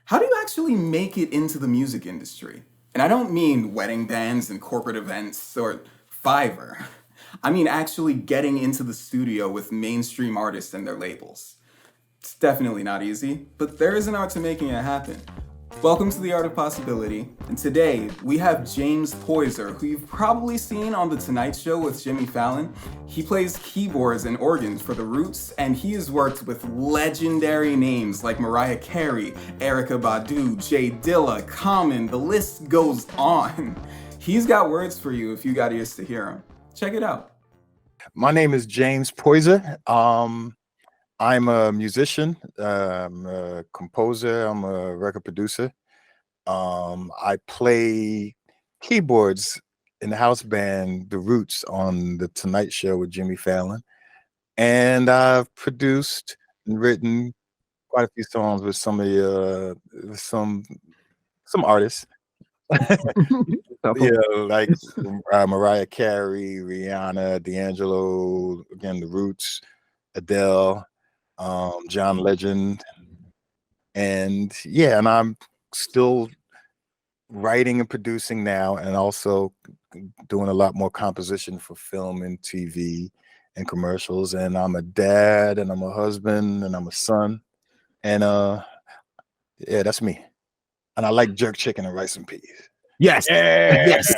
How do you actually make it into the music industry? And I don't mean wedding bands and corporate events or Fiverr. I mean actually getting into the studio with mainstream artists and their labels. It's definitely not easy, but there is an art to making it happen. Welcome to the Art of Possibility, and today we have James Poyser, who you've probably seen on The Tonight Show with Jimmy Fallon. He plays keyboards and organs for The Roots, and he has worked with legendary names like Mariah Carey, Erykah Badu, Jay Dilla, Common, the list goes on. He's got words for you if you got ears to hear him. Check it out. My name is James Poyser. I'm a musician, I'm a composer, I'm a record producer. I play keyboards in the house band The Roots on The Tonight Show with Jimmy Fallon. And I've produced and written quite a few songs with some of the some artists. Yeah, like Mariah Carey, Rihanna, D'Angelo, again, The Roots, Adele, John Legend, and yeah, and I'm still writing and producing now, and also doing a lot more composition for film and TV and commercials. And I'm a dad, and I'm a husband, and I'm a son, and yeah, that's me. And I like jerk chicken and rice and peas. Yes. Yeah. Yes.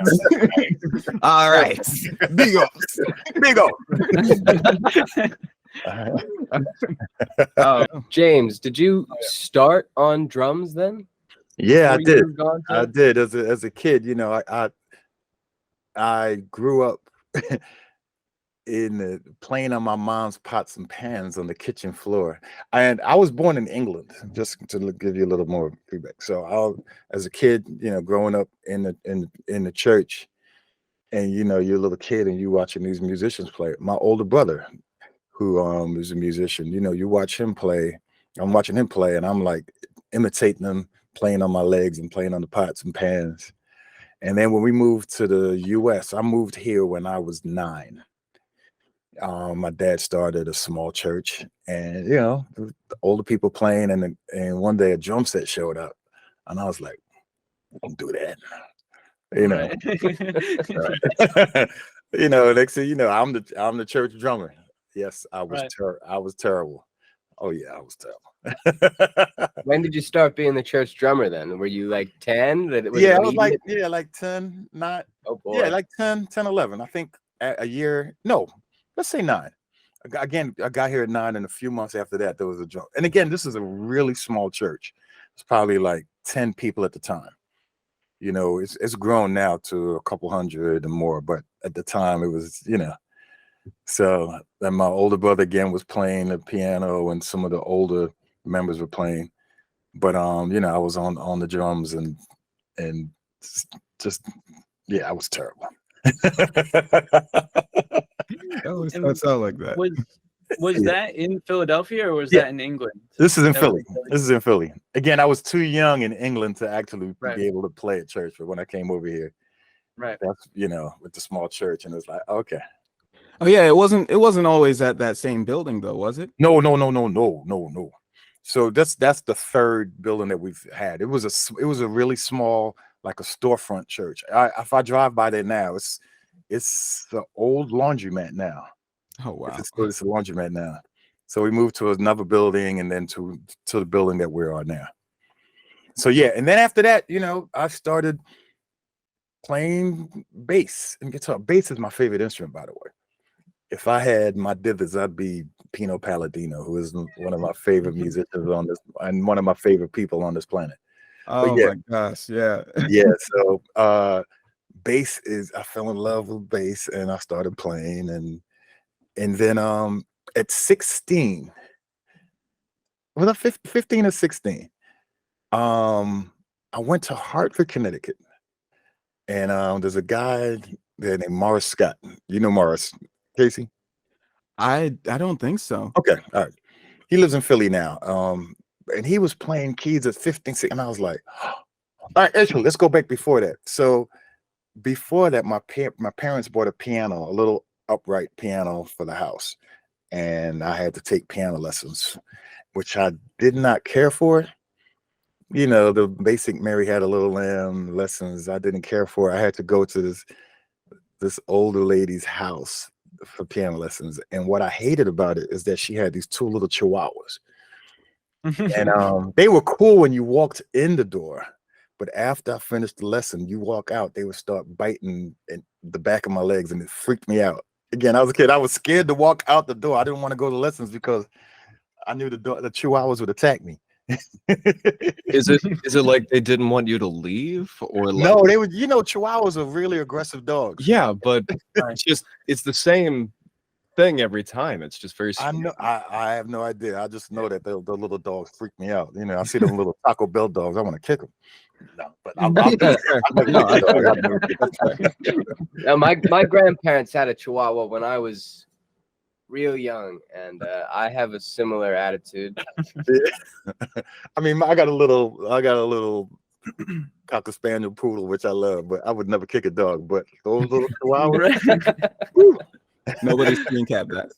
All right. Big ups. Big up. James, did you start on drums then? Yeah, I did. I did as a kid. You know, I grew up in playing on my mom's pots and pans on the kitchen floor. And I was born in England, just to give you a little more feedback. So as a kid, you know, growing up in the church, and you know, you're a little kid and you watching these musicians play. My older brother, who is a musician, you know, you watch him play. I'm watching him play, and I'm like imitating him, playing on my legs and playing on the pots and pans. And then when we moved to the U.S., I moved here when I was 9. My dad started a small church, and you know, the older people playing, and one day a drum set showed up, and I was like, "Don't do that," you know. Right. You know, next thing you know, I'm the church drummer. Yes, I was I was terrible. Oh yeah, I was terrible. When did you start being the church drummer then? Were you like 10? Yeah, I was like 10, not. Oh boy. Yeah, like 10, 11. I think a year. No, let's say 9. Again, I got here at 9, and a few months after that, there was a drum. And again, this is a really small church. It's probably like 10 people at the time. You know, it's grown now to a couple hundred and more, but at the time it was, you know. So then my older brother again was playing the piano, and some of the older members were playing. But you know, I was on the drums, and just yeah, I was terrible. Don't sound like that. Was that in Philadelphia, or was that in England? This is in Philly. This is in Philly. Again, I was too young in England to actually be able to play at church, but when I came over here, that's, you know, with the small church, and it's like, okay. Oh yeah, it wasn't always at that same building though, was it? No. So that's the third building that we've had. It was a really small, like a storefront church. If I drive by there now, it's the old laundromat now. Oh wow. It's a laundromat now. So we moved to another building, and then to the building that we're on now. So yeah, and then after that, you know, I started playing bass and guitar. Bass is my favorite instrument, by the way. If I had my dithers, I'd be Pino Palladino, who is one of my favorite musicians on this, and one of my favorite people on this planet. Oh yeah. My gosh, yeah. Yeah, so bass I fell in love with bass, and I started playing, and then at 16, was I 15 or 16? I went to Hartford, Connecticut, and there's a guy there named Morris Scott. You know Morris, Casey? I don't think so. Okay, all right. He lives in Philly now. And he was playing keys at 15, 16, and I was like, all right, actually, let's go back before that. So before that, my parents bought a piano, a little upright piano for the house, and I had to take piano lessons, which I did not care for. the basic Mary Had a Little Lamb lessons I didn't care for. I had to go to this older lady's house for piano lessons. And what I hated about it is that she had these two little chihuahuas. And they were cool when you walked in the door. But after I finished the lesson, you walk out, they would start biting in the back of my legs, and it freaked me out. Again, I was a kid. I was scared to walk out the door. I didn't want to go to lessons because I knew the chihuahuas would attack me. Is it like they didn't want you to leave, or like, No, they would. Chihuahuas are really aggressive dogs. yeah, but it's the same thing every time. It's just very I sweet. know. I have no idea. I just know that the little dogs freak me out. I see them little Taco Bell dogs. I want to kick them. No, but Now, my grandparents had a Chihuahua when I was real young, and I have a similar attitude. I mean, I got a little Cocker Spaniel poodle, which I love, but I would never kick a dog. But those little chihuahuas, Nobody screen cap that.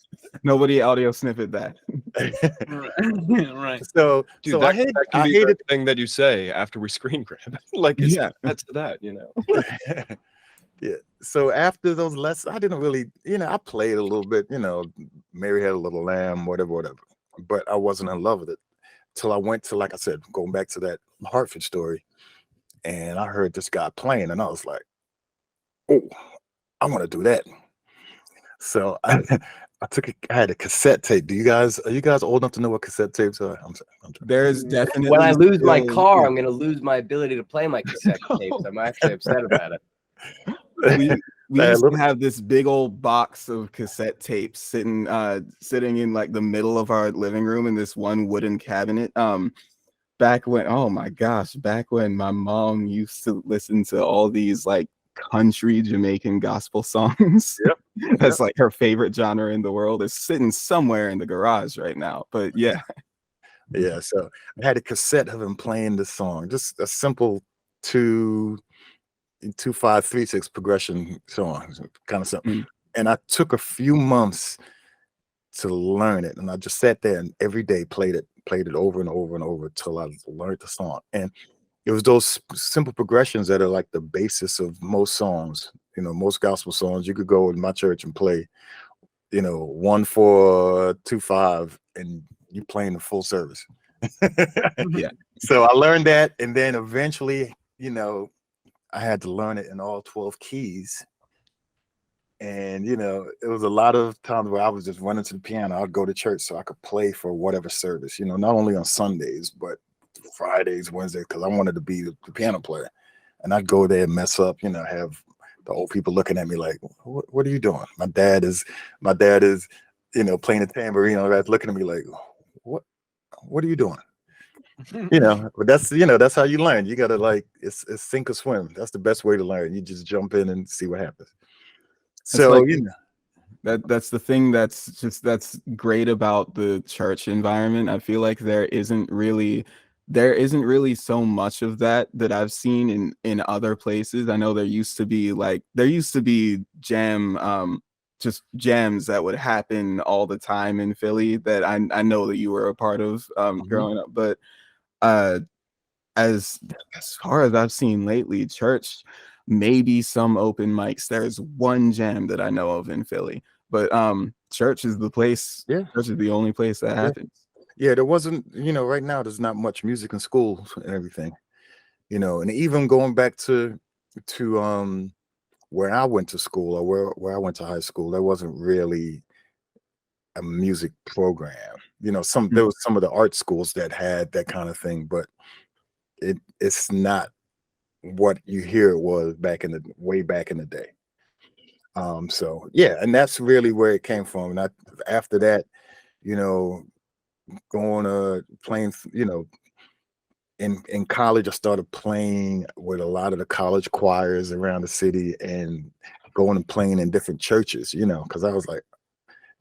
Nobody audio snippet that. Right. So, Dude, so that, I hate that can I be hated the thing that you say after we screen grab. Like, it's that's that, Yeah. So after those lessons, I didn't really, I played a little bit, Mary Had a Little Lamb, whatever. But I wasn't in love with it till I went to, like I said, going back to that Hartford story, and I heard this guy playing, and I was like, oh, I want to do that. So I had a cassette tape. Are you guys old enough to know what cassette tapes are? I'm sorry. There's definitely When I lose my still- car, I'm going to lose my ability to play my cassette tapes. I'm actually upset about it. we used to have this big old box of cassette tapes sitting in like the middle of our living room in this one wooden cabinet. Back when my mom used to listen to all these like country Jamaican gospel songs. Yep. That's like her favorite genre in the world. It's sitting somewhere in the garage right now. But yeah. Yeah. So I had a cassette of him playing the song, just a simple 2-5-3-6 progression song, kind of something. And I took a few months to learn it, and I just sat there and every day played it over and over and over till I learned the song. And it was those simple progressions that are like the basis of most songs. Most gospel songs. You could go in my church and play, 1-4-2-5, and you playing the full service. Yeah. So I learned that, and then eventually, I had to learn it in all 12 keys. And, it was a lot of times where I was just running to the piano. I'd go to church so I could play for whatever service, not only on Sundays, but Fridays, Wednesdays, because I wanted to be the piano player. And I'd go there and mess up, have the old people looking at me like, what are you doing? My dad is, playing the tambourine, looking at me like, what are you doing? But that's how you learn. You gotta it's sink or swim. That's the best way to learn. You just jump in and see what happens. So that's the thing that's great about the church environment. I feel like there isn't really so much of that I've seen in other places. I know there used to be just jams that would happen all the time in Philly that I know that you were a part of growing up, but as far as I've seen lately, church, maybe some open mics. There's one jam that I know of in Philly, but church is the place. Yeah. Church is the only place that happens. Yeah, there wasn't, right now there's not much music in schools and everything, and even going back to where I went to school, or where I went to high school, there wasn't really a music program. There was some of the art schools that had that kind of thing, but it's not what you hear it was way back in the day. So yeah, and that's really where it came from. And after that, going playing, in college, I started playing with a lot of the college choirs around the city and going and playing in different churches, because I was like,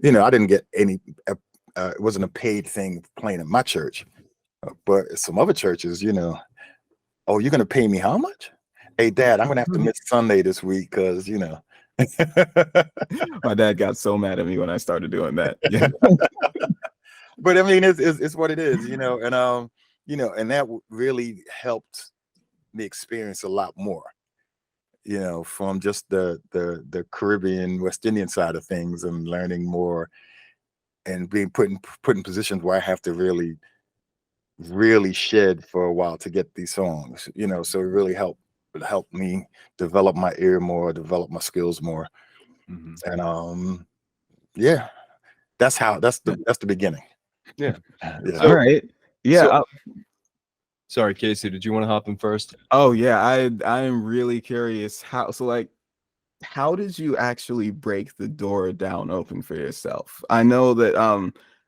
I didn't get any, it wasn't a paid thing playing in my church, but some other churches, oh, you're going to pay me how much? Hey, Dad, I'm going to have to miss Sunday this week because, My dad got so mad at me when I started doing that. Yeah. But I mean, it's what it is, and and that really helped me experience a lot more, from just the Caribbean, West Indian side of things, and learning more and being put in positions where I have to really shed for a while to get these songs, so it really helped me develop my ear more, develop my skills more. And yeah, that's the beginning. Yeah. Yeah. All right. Yeah. So- Sorry, Casey, did you want to hop in first? Oh yeah, I am really curious how did you actually break the door down open for yourself? I know that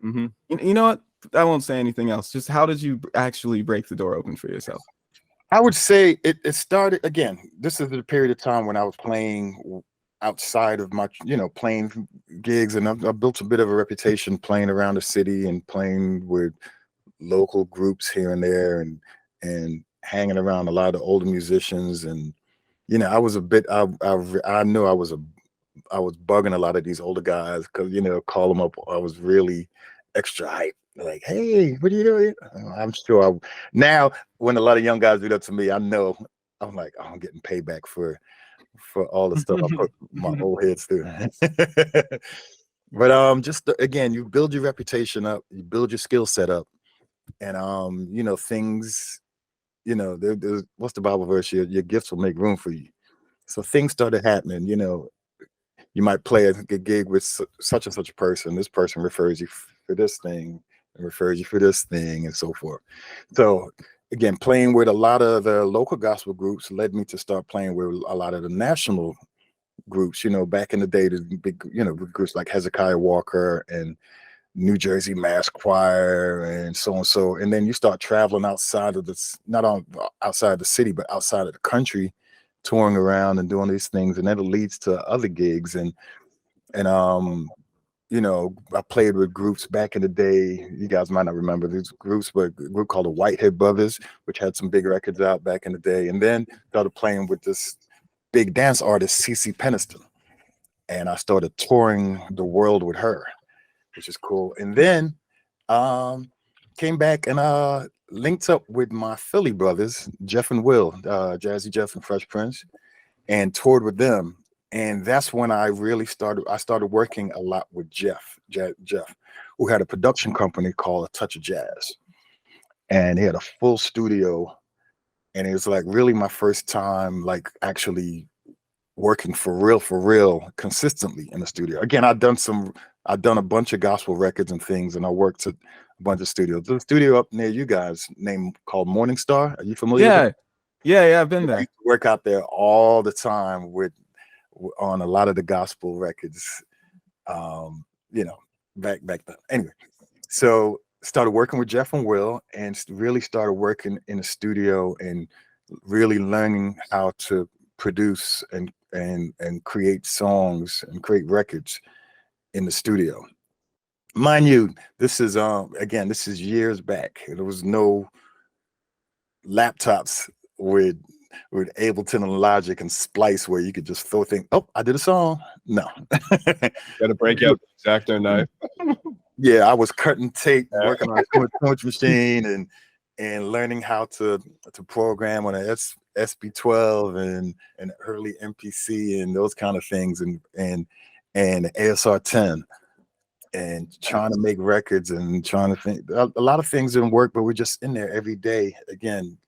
you know what? I won't say anything else. Just how did you actually break the door open for yourself? I would say it started again. This is the period of time when I was playing outside of my, playing gigs, and I built a bit of a reputation playing around the city and playing with local groups here and there, and hanging around a lot of older musicians. And I was a bit. I knew I was bugging a lot of these older guys because call them up. I was really extra hype. Like, hey, what are you doing? I'm sure now when a lot of young guys do that to me, I know I'm like, oh, I'm getting payback for all the stuff I put my old heads through. But just again, you build your reputation up, you build your skill set up, and things, there's what's the Bible verse? Your gifts will make room for you. So things started happening. You might play a gig with such and such a person. This person refers you for this thing, and refers you for this thing, and so forth. So again, playing with a lot of the local gospel groups led me to start playing with a lot of the national groups. Back in the day, the big, groups like Hezekiah Walker and New Jersey Mass Choir and so and so. And then you start traveling outside of outside the city, but outside of the country, touring around and doing these things, and that leads to other gigs. And I played with groups back in the day. You guys might not remember these groups, but a group called the Whitehead Brothers, which had some big records out back in the day. And then started playing with this big dance artist, CeCe Peniston. And I started touring the world with her, which is cool. And then came back and linked up with my Philly brothers, Jeff and Will, Jazzy Jeff and Fresh Prince, and toured with them. And that's when I really started working a lot with Jeff, who had a production company called A Touch of Jazz. And he had a full studio. And it was like really my first time, like actually working for real, consistently in the studio. Again, I've done a bunch of gospel records and things, and I worked at a bunch of studios. There's a studio up near you guys called Morning Star. Are you familiar with it? Yeah, I've been there. I used to work out there all the time on a lot of the gospel records, back then. Anyway, so started working with Jeff and Will, and really started working in the studio and really learning how to produce and create songs and create records in the studio. Mind you, this is years back. There was no laptops with Ableton and Logic and Splice where you could just throw things. Oh, I did a song. No. Gotta break out the X-Acto knife. Yeah, I was cutting tape, working on a punch machine, and learning how to program on a SB12 and early MPC and those kind of things, and ASR 10, and trying to make records and trying to think. A lot of things didn't work, but we're just in there every day again,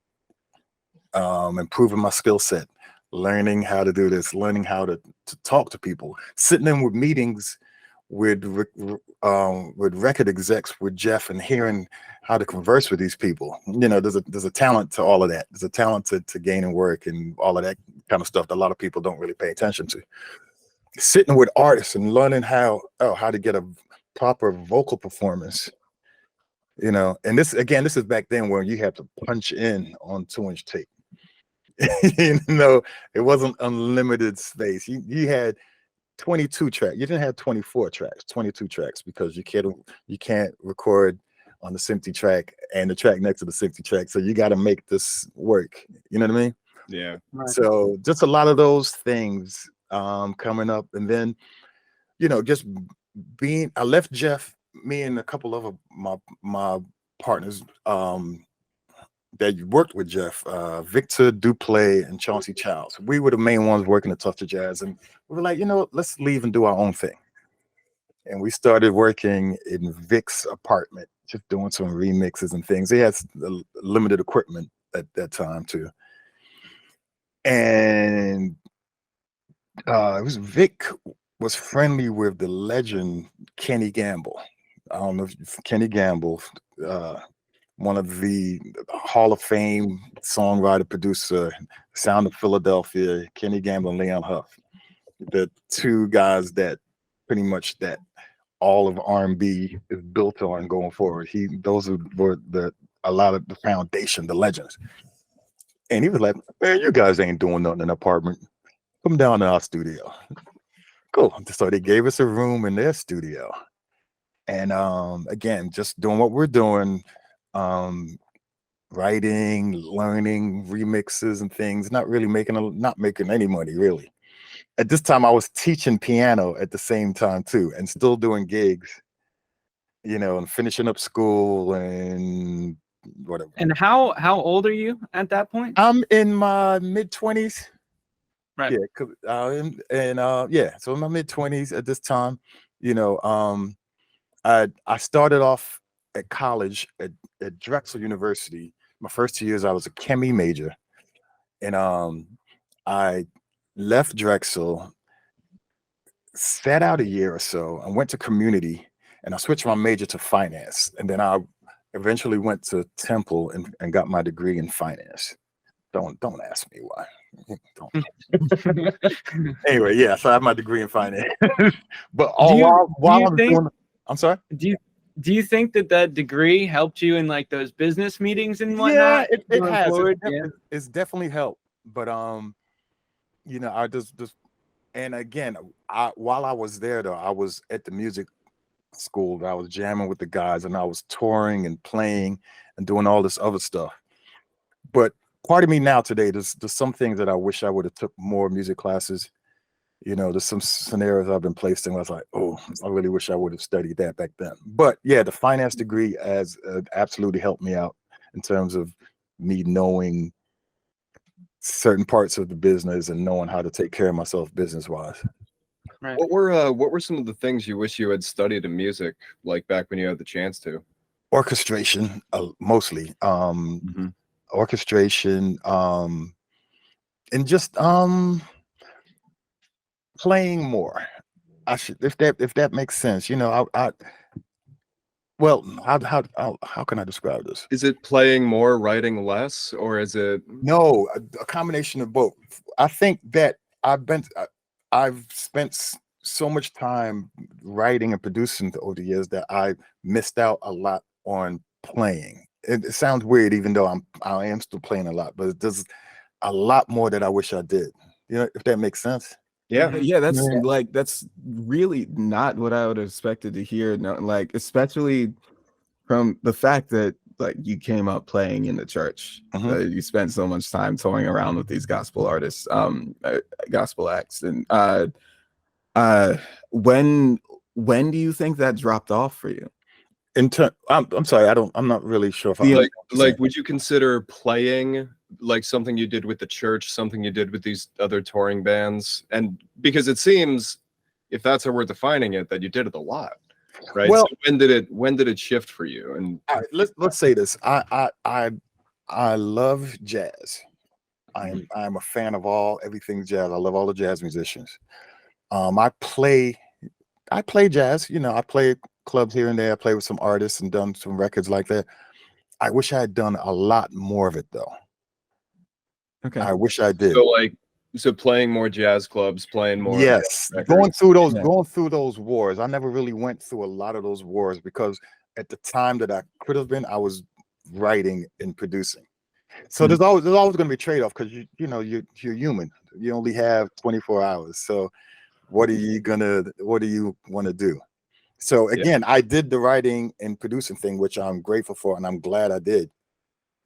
improving my skill set, learning how to do this, learning how to talk to people, sitting in with meetings with record execs with Jeff, and hearing how to converse with these people. There's a talent to all of that. There's a talent to gaining work and all of that kind of stuff that a lot of people don't really pay attention to. Sitting with artists and learning how to get a proper vocal performance. And this is back then where you had to punch in on 2-inch tape. It wasn't unlimited space. You had 22 tracks. You didn't have 24 tracks, 22 tracks, because you can't record on the SMPTE track and the track next to the SMPTE track. So you got to make this work. You know what I mean? Yeah. Right. So just a lot of those things coming up. And then, just I left Jeff, me and a couple of my partners that worked with Jeff, Victor Duplay and Chauncey Childs. We were the main ones working at Tough to Jazz, and we were like, let's leave and do our own thing. And we started working in Vic's apartment, just doing some remixes and things. He had limited equipment at that time too. And it was Vic was friendly with the legend Kenny Gamble. I don't know if Kenny Gamble, one of the Hall of Fame songwriter, producer, Sound of Philadelphia, Kenny Gamble and Leon Huff, the two guys that pretty much that all of R&B is built on going forward. Those were a lot of the foundation, the legends. And he was like, man, you guys ain't doing nothing in an apartment. Come down to our studio. Cool. So they gave us a room in their studio. And again, just doing what we're doing, writing, learning, remixes and things, not making any money really. At this time, I was teaching piano at the same time too, and still doing gigs, and finishing up school and whatever. And how old are you at that point? I'm in my mid-20s. Right. Yeah. So in my mid-20s at this time, I started off at college at Drexel University. My first 2 years, I was a chemistry major, and I left Drexel, sat out a year or so, and went to community, and I switched my major to finance, and then I eventually went to Temple and got my degree in finance. Don't ask me why. Anyway, yeah, so I have my degree in finance. But I'm sorry. Do you think that degree helped you in like those business meetings and whatnot? Yeah, it has. Yeah. It's definitely helped. But I just and again, while I was there though, I was at the music school. I was jamming with the guys, and I was touring and playing and doing all this other stuff. But part of me now today, there's some things that I wish I would have took more music classes. There's some scenarios I've been placed in where I was like, oh, I really wish I would have studied that back then. But yeah, the finance degree has absolutely helped me out in terms of me knowing certain parts of the business and knowing how to take care of myself business-wise. Right. What were some of the things you wish you had studied in music, like back when you had the chance to? Orchestration, mostly. Orchestration, and just playing more. I should, if that makes sense. How can I describe this? Is it playing more, writing less, or is it No, a combination of both. I think that I've spent so much time writing and producing over the years that I missed out a lot on playing. It sounds weird, even though I am still playing a lot, but there's a lot more that I wish I did. If that makes sense. Yeah, that's really not what I would have expected to hear. No, like especially from the fact that like you came up playing in the church. You spent so much time touring around with these gospel artists, gospel acts, and when do you think that dropped off for you? I'm sorry, I'm not really sure if like would you consider playing like something you did with the church, something you did with these other touring bands? And because it seems, if that's how we're defining it, that you did it a lot, right? Well, so when did it shift for you? And all right, let's say this. I love jazz. I'm a fan of everything jazz. I love all the jazz musicians. I play jazz. I play clubs here and there. I play with some artists and done some records like that. I wish I had done a lot more of it though. Okay. I wish I did. So playing more jazz clubs, playing more. Yes, going through those wars. I never really went through a lot of those wars because at the time that I could have been, I was writing and producing. So there's always going to be a trade-off because you're human. You only have 24 hours. So what do you want to do? So again, I did the writing and producing thing, which I'm grateful for, and I'm glad I did.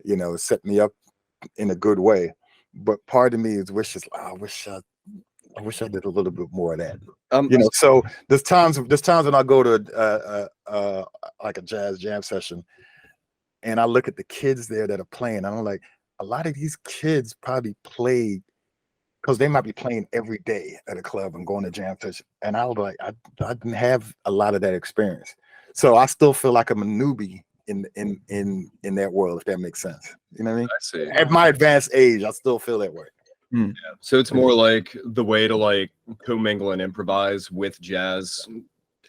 It set me up in a good way. But part of me is I wish I did a little bit more of that. So there's times when I go to like a jazz jam session, and I look at the kids there that are playing. I'm like, a lot of these kids probably played because they might be playing every day at a club and going to jam session. And I was like, I didn't have a lot of that experience. So I still feel like I'm a newbie in that world, if that makes sense. You know what I mean? I see. At my advanced age, I still feel that way. So it's more like the way to like commingle and improvise with jazz.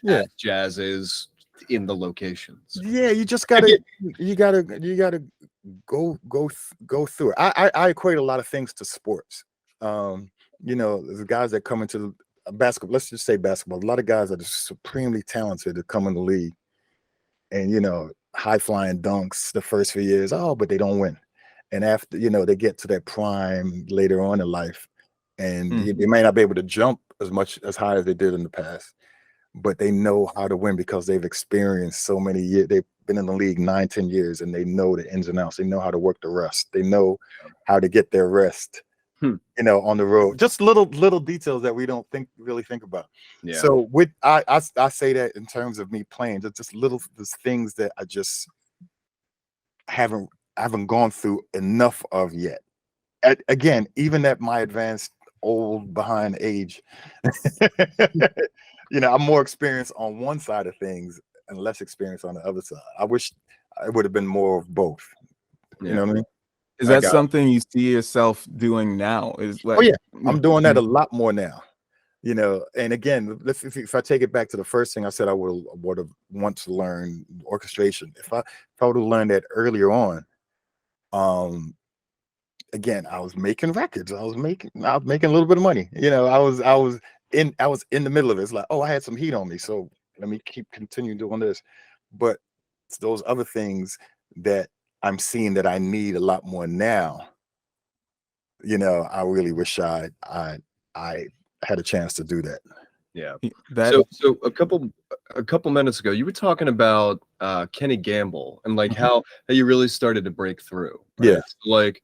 Yeah. As jazz is in the locations. Yeah, you just gotta you gotta go through it. I equate a lot of things to sports. You know, the guys that come into basketball, let's just say basketball, a lot of guys that are supremely talented that come in the league and, you know, high flying dunks the first few years, but they don't win. And after, you know, they get to their prime later on in life and they may not be able to jump as high as they did in the past, but they know how to win because they've experienced so many years. They've been in the league 9-10 years and they know the ins and outs. They know how to work the rest. They know how to get their rest. You know, on the road, just little details that we don't really think about. Yeah. So I say that in terms of me playing, just little things that I just haven't gone through enough of yet. Again, even at my advanced old behind age, you know, I'm more experienced on one side of things and less experience on the other side. I wish I would have been more of both. You know what I mean? Is that something you see yourself doing now? Is like, oh yeah, I'm doing that a lot more now. You know, and again, if I take it back to the first thing I said, I would have want to learn orchestration. If I would have learned that earlier on, again, I was making records. I was making a little bit of money. You know, I was in the middle of it. It's like, I had some heat on me, so let me continue doing this. But it's those other things that I'm seeing that I need a lot more now. You know, I really wish I had a chance to do that. Yeah. So a couple minutes ago, you were talking about Kenny Gamble and like how you really started to break through. Right? Yeah. So, like,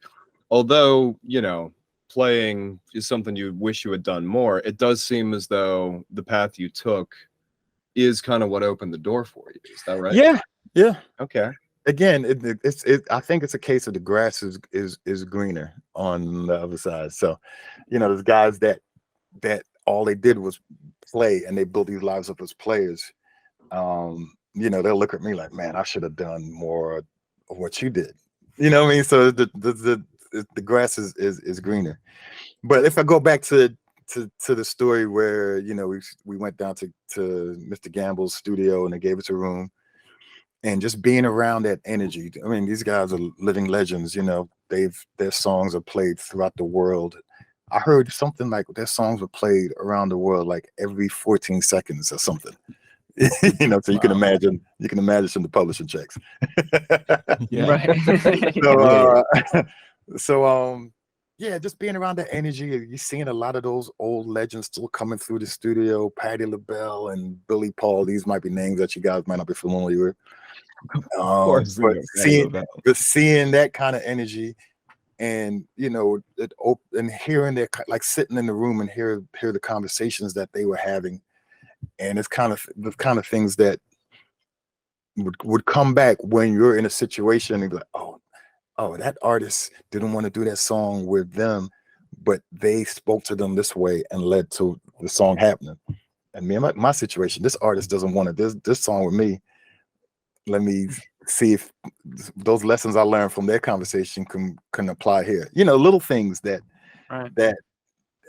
although, you know, playing is something you wish you had done more, it does seem as though the path you took is kind of what opened the door for you. Is that right? Yeah. Yeah. Okay. Again, I think it's a case of the grass is greener on the other side. So, you know, there's guys that all they did was play and they built these lives up as players. You know, they'll look at me like, man, I should have done more of what you did. You know what I mean? So the grass is greener. But if I go back to the story where, you know, we went down to Mr. Gamble's studio and they gave us a room. And just being around that energy. I mean, these guys are living legends, you know, their songs are played throughout the world. I heard something like their songs were played around the world like every 14 seconds or something. You know, so you can imagine some of the publishing checks. Yeah, just being around that energy, you're seeing a lot of those old legends still coming through the studio. Patti LaBelle and Billy Paul. These might be names that you guys might not be familiar with. But seeing that kind of energy, and you know, and hearing their, like sitting in the room and hear the conversations that they were having, and it's kind of the kind of things that would come back when you're in a situation and be like, oh, that artist didn't want to do that song with them, but they spoke to them this way and led to the song happening. And me and my situation, this artist doesn't want to do this song with me. Let me see if those lessons I learned from their conversation can apply here. You know, little things that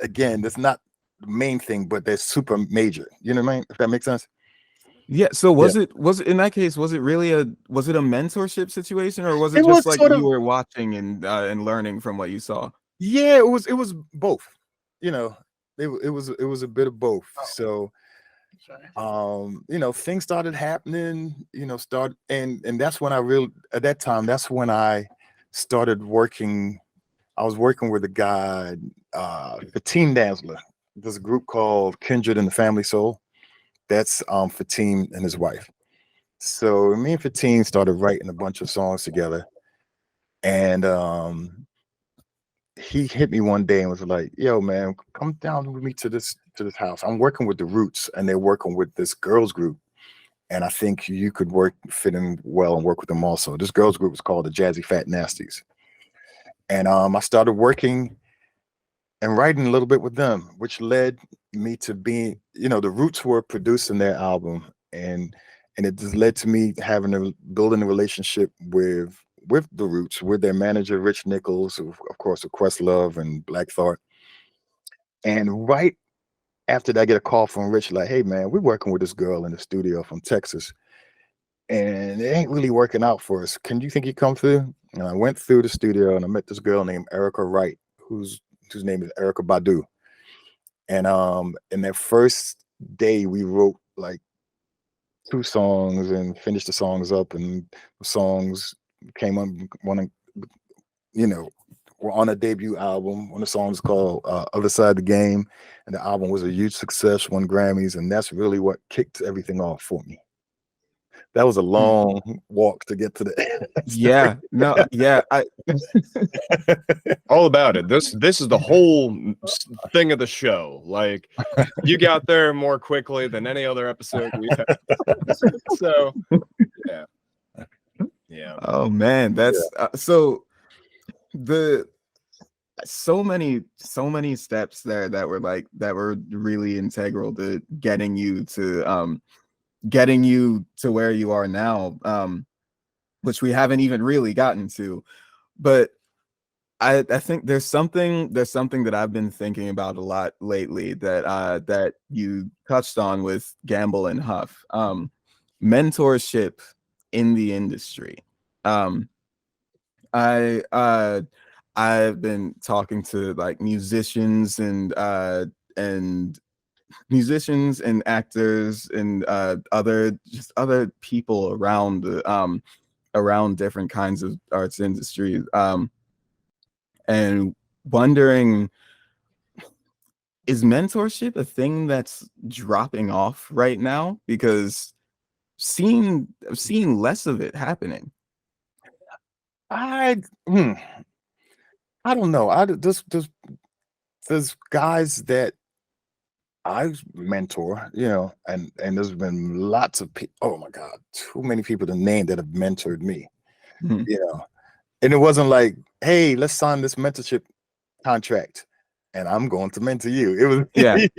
again, that's not the main thing, but they're super major. You know what I mean? If that makes sense. Yeah. So was it in that case, was it a mentorship situation, or was it just like you were watching and learning from what you saw? Yeah, it was both. You know, it was a bit of both. So you know, things started happening, you know, and that's when at that time, that's when I started working. I was working with a guy, Fatim Dansler. There's a group called Kindred and the Family Soul. That's Fatim and his wife. So me and Fatim started writing a bunch of songs together. And he hit me one day and was like, yo, man, come down with me to this house. I'm working with the Roots and they're working with this girls group. and I think you could fit in well and work with them also. This girls group was called the Jazzy Fat Nasties, and I started working and writing a little bit with them, which led me to being, the Roots were producing their album, and it just led to me building a relationship with the Roots, with their manager Rich Nichols, of course, of Questlove and Black Thought. And right after that, I get a call from Rich, like, "Hey man, we're working with this girl in the studio from Texas, and it ain't really working out for us. You think you come through?" And I went through the studio and I met this girl named Erykah Wright, whose name is Erykah Badu. And in that first day, we wrote like 2 songs and finished the songs up, and the songs came on were on a debut album. One of the songs called Other Side of the Game, and the album was a huge success, won Grammys, and that's really what kicked everything off for me. That was a long walk to get to the Yeah, no, yeah, All about it. This is the whole thing of the show. Like, you got there more quickly than any other episode we had. So yeah. Oh man, that's so many steps there that were really integral to getting you to where you are now, which we haven't even really gotten to. But I think there's something that I've been thinking about a lot lately that you touched on with Gamble and Huff, mentorship in the industry. I've been talking to like musicians and actors and other people around different kinds of arts industries, and wondering, is mentorship a thing that's dropping off right now? Because seeing less of it happening. I don't know. There's guys that I mentor, and there's been lots of people. Oh my God, too many people to name that have mentored me. And it wasn't like, "Hey, let's sign this mentorship contract, and I'm going to mentor you." It was, it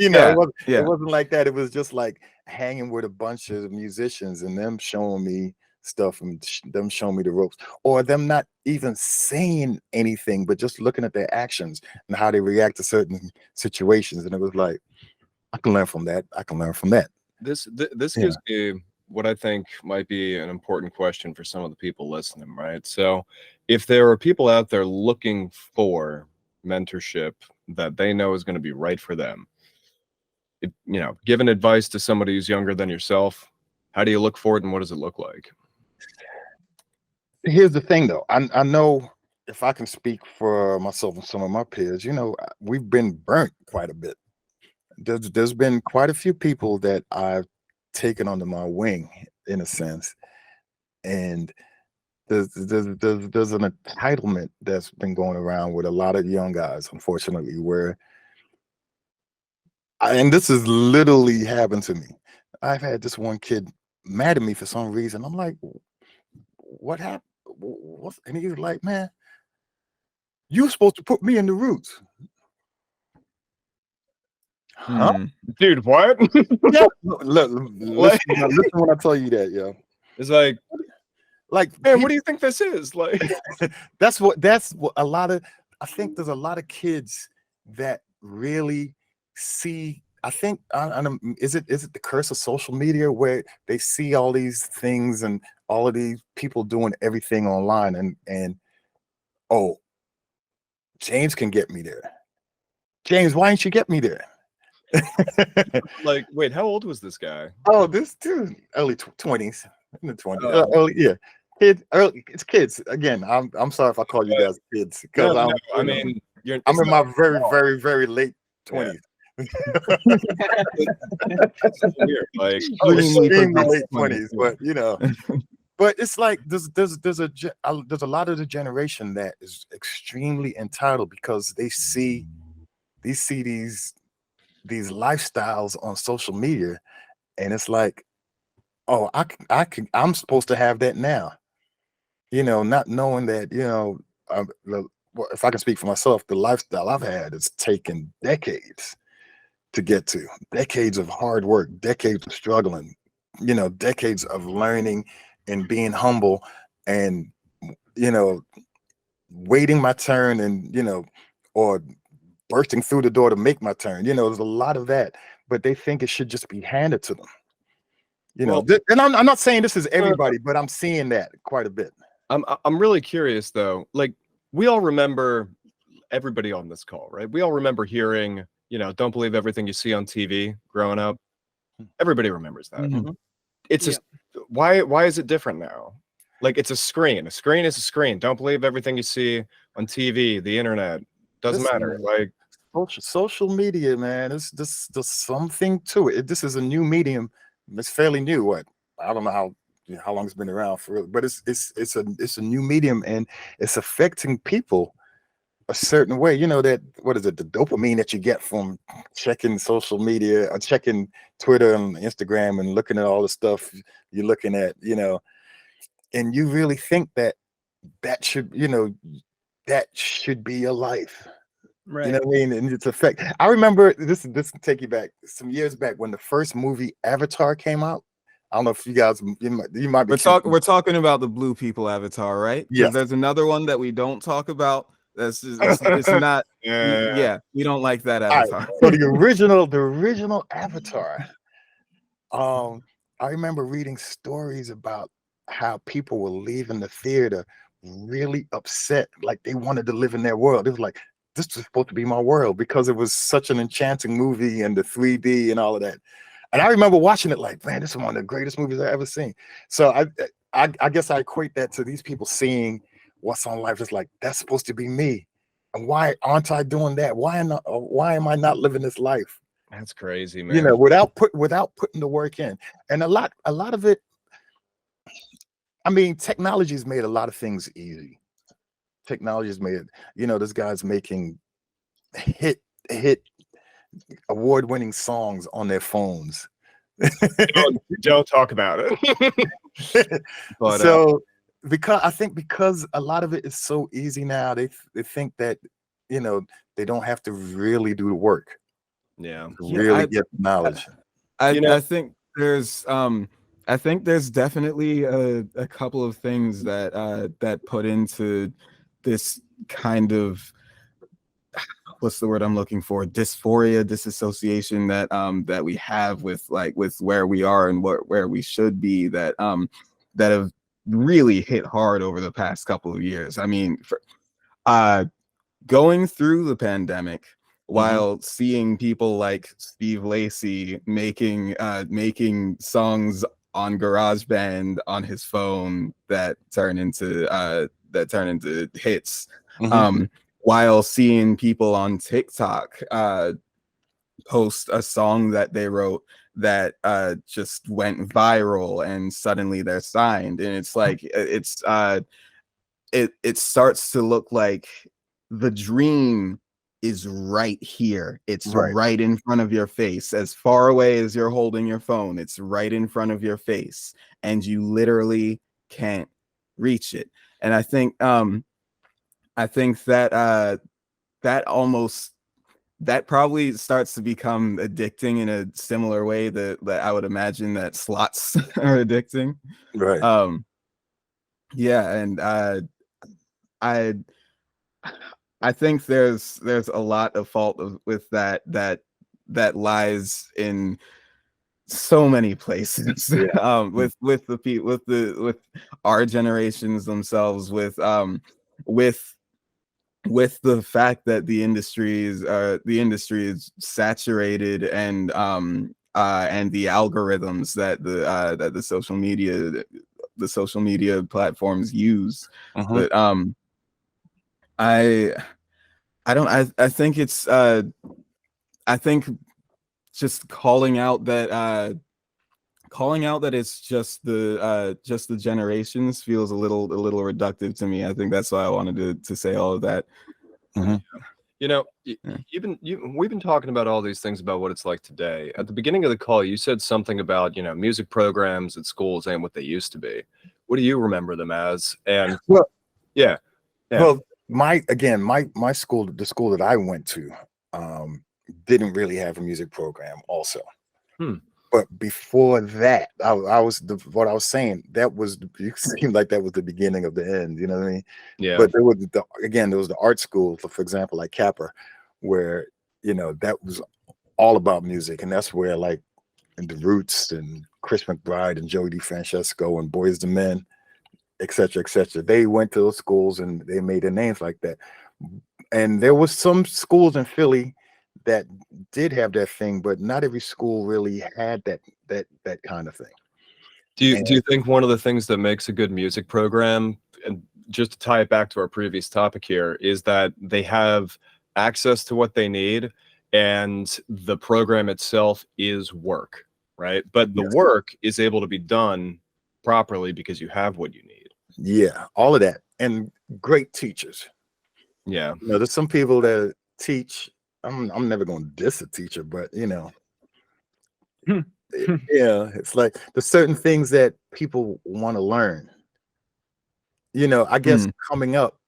wasn't like that. It was just like hanging with a bunch of musicians and them showing me stuff and them showing me the ropes, or them not even saying anything, but just looking at their actions and how they react to certain situations. And it was like, I can learn from that. I can learn from that. This gives me what I think might be an important question for some of the people listening, right? So if there are people out there looking for mentorship that they know is going to be right for them, giving advice to somebody who's younger than yourself, how do you look for it and what does it look like? Here's the thing though. I know, if I can speak for myself and some of my peers, we've been burnt quite a bit. There's been quite a few people that I've taken under my wing, in a sense, and there's an entitlement that's been going around with a lot of young guys, unfortunately, where and this has literally happened to me. I've had this one kid mad at me for some reason. I'm like, "What happened?" And he was like, "Man, you're supposed to put me in the Roots." Huh? Dude, what? Yeah, listen when I tell you that, yo. It's like, man, what do you think this is? Like, that's what a lot of, I think there's a lot of kids that really see, I think, is it the curse of social media, where they see all these things and all of these people doing everything online, and oh, James can get me there. James, why didn't you get me there? Like, wait, how old was this guy? Oh, this dude, early 20s, in the 20s, early, yeah, it's kids. Again, I'm sorry if I call you guys kids, because I'm in my very, very, very late 20s. Weird, like extremely late 20s, but it's like there's a lot of the generation that is extremely entitled because they see these lifestyles on social media, and it's like, oh, I'm supposed to have that now. Not knowing that, well, if I can speak for myself, the lifestyle I've had has taken decades to get to, decades of hard work, decades of struggling, decades of learning and being humble and, waiting my turn and, or bursting through the door to make my turn. There's a lot of that, but they think it should just be handed to them. Well, And I'm not saying this is everybody, but I'm seeing that quite a bit. I'm really curious though. Like, we all remember, everybody on this call, right? We all remember hearing, don't believe everything you see on TV growing up. Everybody remembers that. Mhm. It's just why is it different now? Like, it's a screen. A screen is a screen. Don't believe everything you see on TV, the internet. Doesn't matter. Like, social media, man, there's something to it. This is a new medium. It's fairly new. What, I don't know how long it's been around for real, but it's a new medium, and it's affecting people a certain way. That, what is it, the dopamine that you get from checking social media or checking Twitter and Instagram and looking at all the stuff you're looking at, and you really think that should be your life. Right. You know what I mean? And it's effect. I remember this will take you back some years back when the first movie Avatar came out. I don't know if you guys, you might be. We're talking about the Blue People Avatar, right? Yes. There's another one that we don't talk about. It's not. Yeah, we don't like that Avatar. Right. So the original Avatar. I remember reading stories about how people were leaving the theater really upset, like they wanted to live in their world. It was like, this is supposed to be my world, because it was such an enchanting movie and the 3D and all of that. And I remember watching it like, man, this is one of the greatest movies I've ever seen. So I guess I equate that to these people seeing what's on life. It's like, that's supposed to be me. And why aren't I doing that? Why am I not living this life? that's crazy, man. Without putting the work in. And a lot of it, I mean, technology's made a lot of things easy. Technology's made it, this guy's making hit award-winning songs on their phones. Don't talk about it. But so because a lot of it is so easy now, they think that they don't have to really do the work. Yeah. Really get the knowledge. I think there's definitely a couple of things that put into this kind of, what's the word I'm looking for? Dysphoria, disassociation that we have with where we are and where we should be, that have really hit hard over the past couple of years. I mean, going through the pandemic, while seeing people like Steve Lacy making songs on GarageBand on his phone that turn into hits, while seeing people on TikTok post a song that they wrote that just went viral, and suddenly they're signed, and it's like it starts to look like the dream is right here. It's right in front of your face. As far away as you're holding your phone, it's right in front of your face, and you literally can't reach it. And I think that that probably starts to become addicting in a similar way that I would imagine that slots are addicting. Right. Yeah, and I think there's a lot of fault with that lies in so many places. Yeah. with our generations themselves, with the fact that the industry is saturated, and the algorithms that the social media platforms use. But I think just calling out that it's just the generations feels a little reductive to me. I think that's why I wanted to say all of that. You know, Yeah. we've been talking about all these things about what it's like today. At the beginning of the call, you said something about, music programs at schools and what they used to be. What do you remember them as? And Well, yeah. well, my school, the school that I went to, didn't really have a music program also. But before that, what I was saying, you seemed like that was the beginning of the end, you know what I mean? Yeah. But there was the art school, for example, like Kappa, where, that was all about music. And that's where like the Roots and Chris McBride and Joey DeFrancesco and Boys II Men, et cetera, they went to those schools and they made their names like that. And there was some schools in Philly that did have that thing, but not every school really had that kind of thing. Do you think one of the things that makes a good music program, and just to tie it back to our previous topic here, is that they have access to what they need, and the program itself is work, right? But the work is able to be done properly because you have what you need. Yeah, all of that, and great teachers. Yeah, there's some people that teach. I'm never going to diss a teacher, but yeah, it's like there's certain things that people want to learn. I guess coming up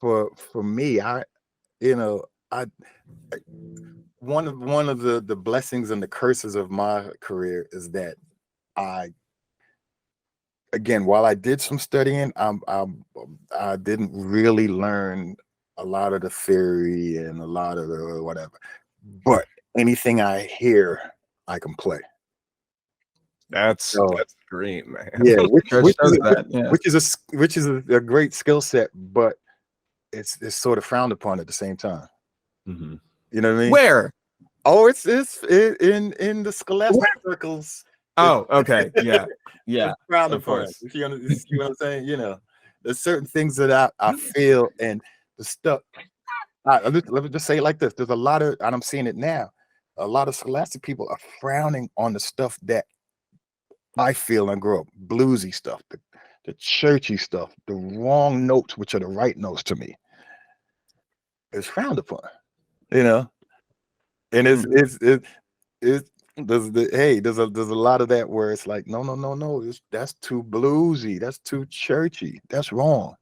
for me, one of the blessings and the curses of my career is that while I did some studying, I didn't really learn a lot of the theory and a lot of the whatever, but anything I hear, I can play. That's the dream, man. Yeah, which is a great skill set, but it's sort of frowned upon at the same time. Mm-hmm. You know what I mean? Where? Oh, it's in the scholastic circles. Oh, okay, yeah. It's frowned of upon. course. You know what I'm saying? There's certain things that I feel, and the stuff. Let me just say it like this: there's a lot of, and I'm seeing it now. A lot of scholastic people are frowning on the stuff that I feel and grew up, bluesy stuff, the churchy stuff, the wrong notes, which are the right notes to me. It's frowned upon, and there's a lot of that where it's like, no, that's too bluesy, that's too churchy, that's wrong.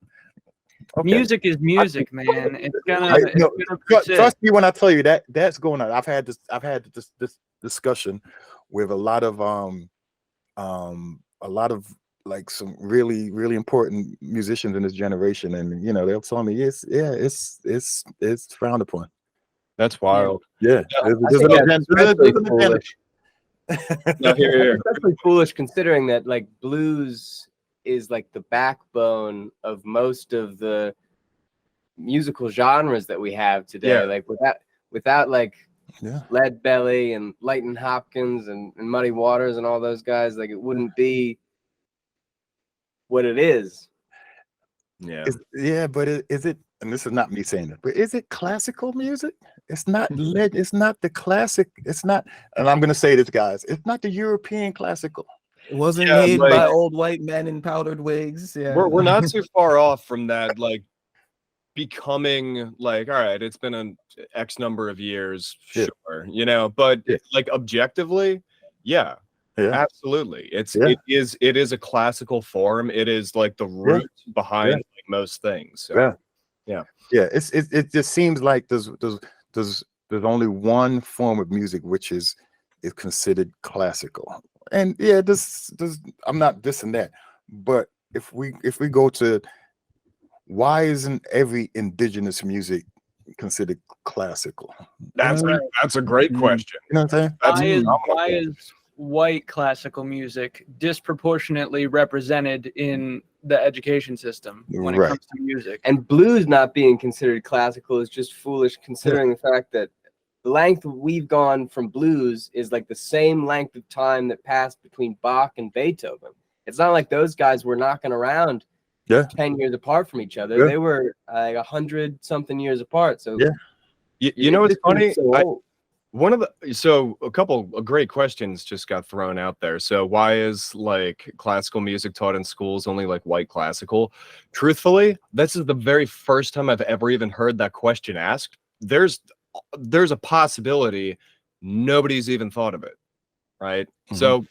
Okay. Music is music, man. It's gonna trust me when I tell you that's going on. I've had this discussion with a lot of like some really, really important musicians in this generation, and they'll tell me it's frowned upon. That's wild. Yeah, especially foolish considering that like blues is like the backbone of most of the musical genres that we have today. Yeah. Like without like Lead Belly and Lightning Hopkins and Muddy Waters and all those guys, like it wouldn't be what it is. Yeah. But is it? And this is not me saying it, but is it classical music? It's not It's not the classic. It's not. And I'm going to say this, guys. It's not the European classical. It wasn't made by old white men in powdered wigs. Yeah, we're not too far off from that. Like becoming like, all right, it's been an X number of years, sure, but like objectively, absolutely, it is a classical form. It is like the root behind like most things. So. It just seems like there's only one form of music which is considered classical, and I'm not this and that, but if we go to why isn't every indigenous music considered classical? That's a great question. You know what I'm saying? Why is white classical music disproportionately represented in the education system when it comes to music? And blues not being considered classical is just foolish, considering the fact that the length we've gone from blues is like the same length of time that passed between Bach and Beethoven. It's not like those guys were knocking around 10 years apart from each other. They were like 100-something years apart. So you know what's funny? A couple of great questions just got thrown out there. So why is like classical music taught in schools only like white classical? Truthfully, this is the very first time I've ever even heard that question asked. there's a possibility nobody's even thought of it, right? So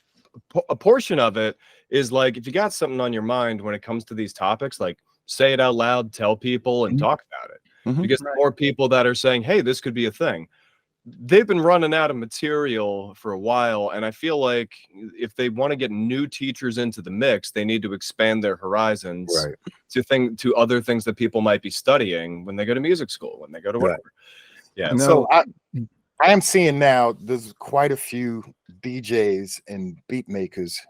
a portion of it is like, if you got something on your mind when it comes to these topics, like say it out loud, tell people, and talk about it, because the more people that are saying, hey, this could be a thing. They've been running out of material for a while, and I feel like if they want to get new teachers into the mix, they need to expand their horizons to other things that people might be studying when they go to music school, when they go to whatever. Yeah. So I am seeing now there's quite a few DJs and beat makers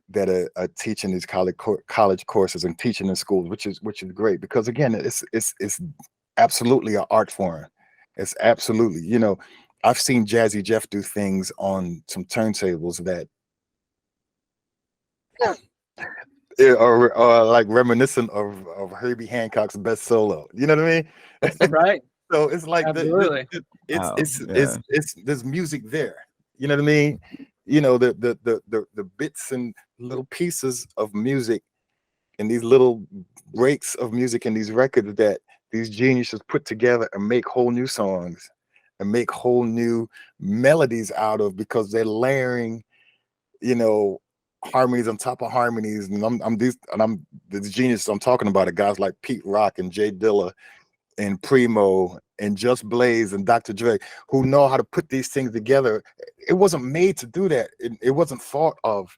that are teaching these college courses and teaching in schools, which is great, because again, it's absolutely an art form. It's absolutely, you know, I've seen Jazzy Jeff do things on some turntables that are like reminiscent of Herbie Hancock's best solo. You know what I mean? Right. So it's like Absolutely. it's there's music there. You know what I mean? You know, the bits and little pieces of music and these little breaks of music and these records that these geniuses put together and make whole new songs and make whole new melodies out of, because they're layering, you know, harmonies on top of harmonies. And I'm the genius I'm talking about are guys like Pete Rock and Jay Dilla and Primo and Just Blaze and Dr. Dre, who know how to put these things together. It wasn't made to do that. It wasn't thought of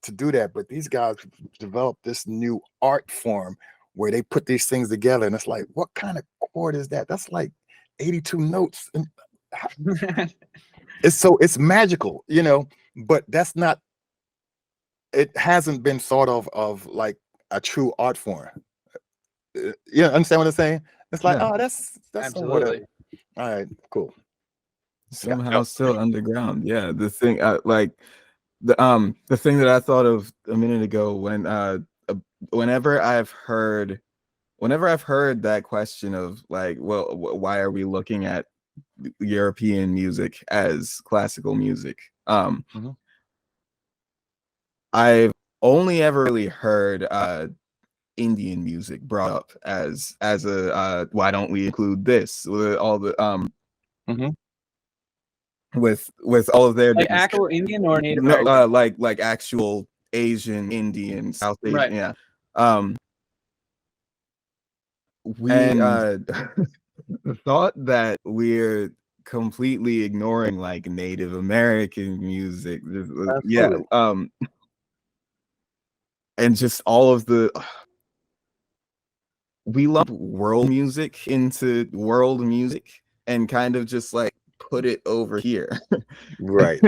to do that, but these guys developed this new art form where they put these things together, and it's like, what kind of chord is that? That's like 82 notes. And it's magical, you know, but that's not, it hasn't been thought of like a true art form. You understand what I'm saying? It's like, oh, that's Absolutely. All right, cool. Somehow still underground. Yeah. The thing like the thing that I thought of a minute ago when whenever I've heard that question of like, well, why are we looking at European music as classical music? I've only ever really heard Indian music brought up as a why don't we include this with all the with all of their like actual Indian or Native no, American? like actual Asian, Indian, South Asian, Right. yeah. We the thought that we're completely ignoring like Native American music, yeah, and just all of the we lump world music into world music and kind of just like put it over here. Right.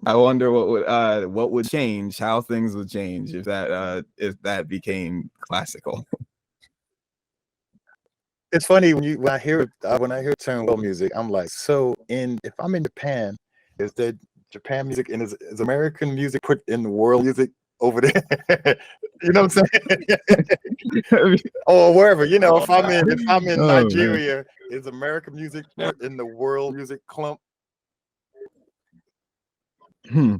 I wonder what would change, how things would change if that became classical. It's funny when I hear the term world music, I'm like, so if I'm in Japan, is there Japan music and is American music put in the world music over there? You know what I'm saying? Or wherever, you know, if I'm in Nigeria, is American music put in the world music clump? You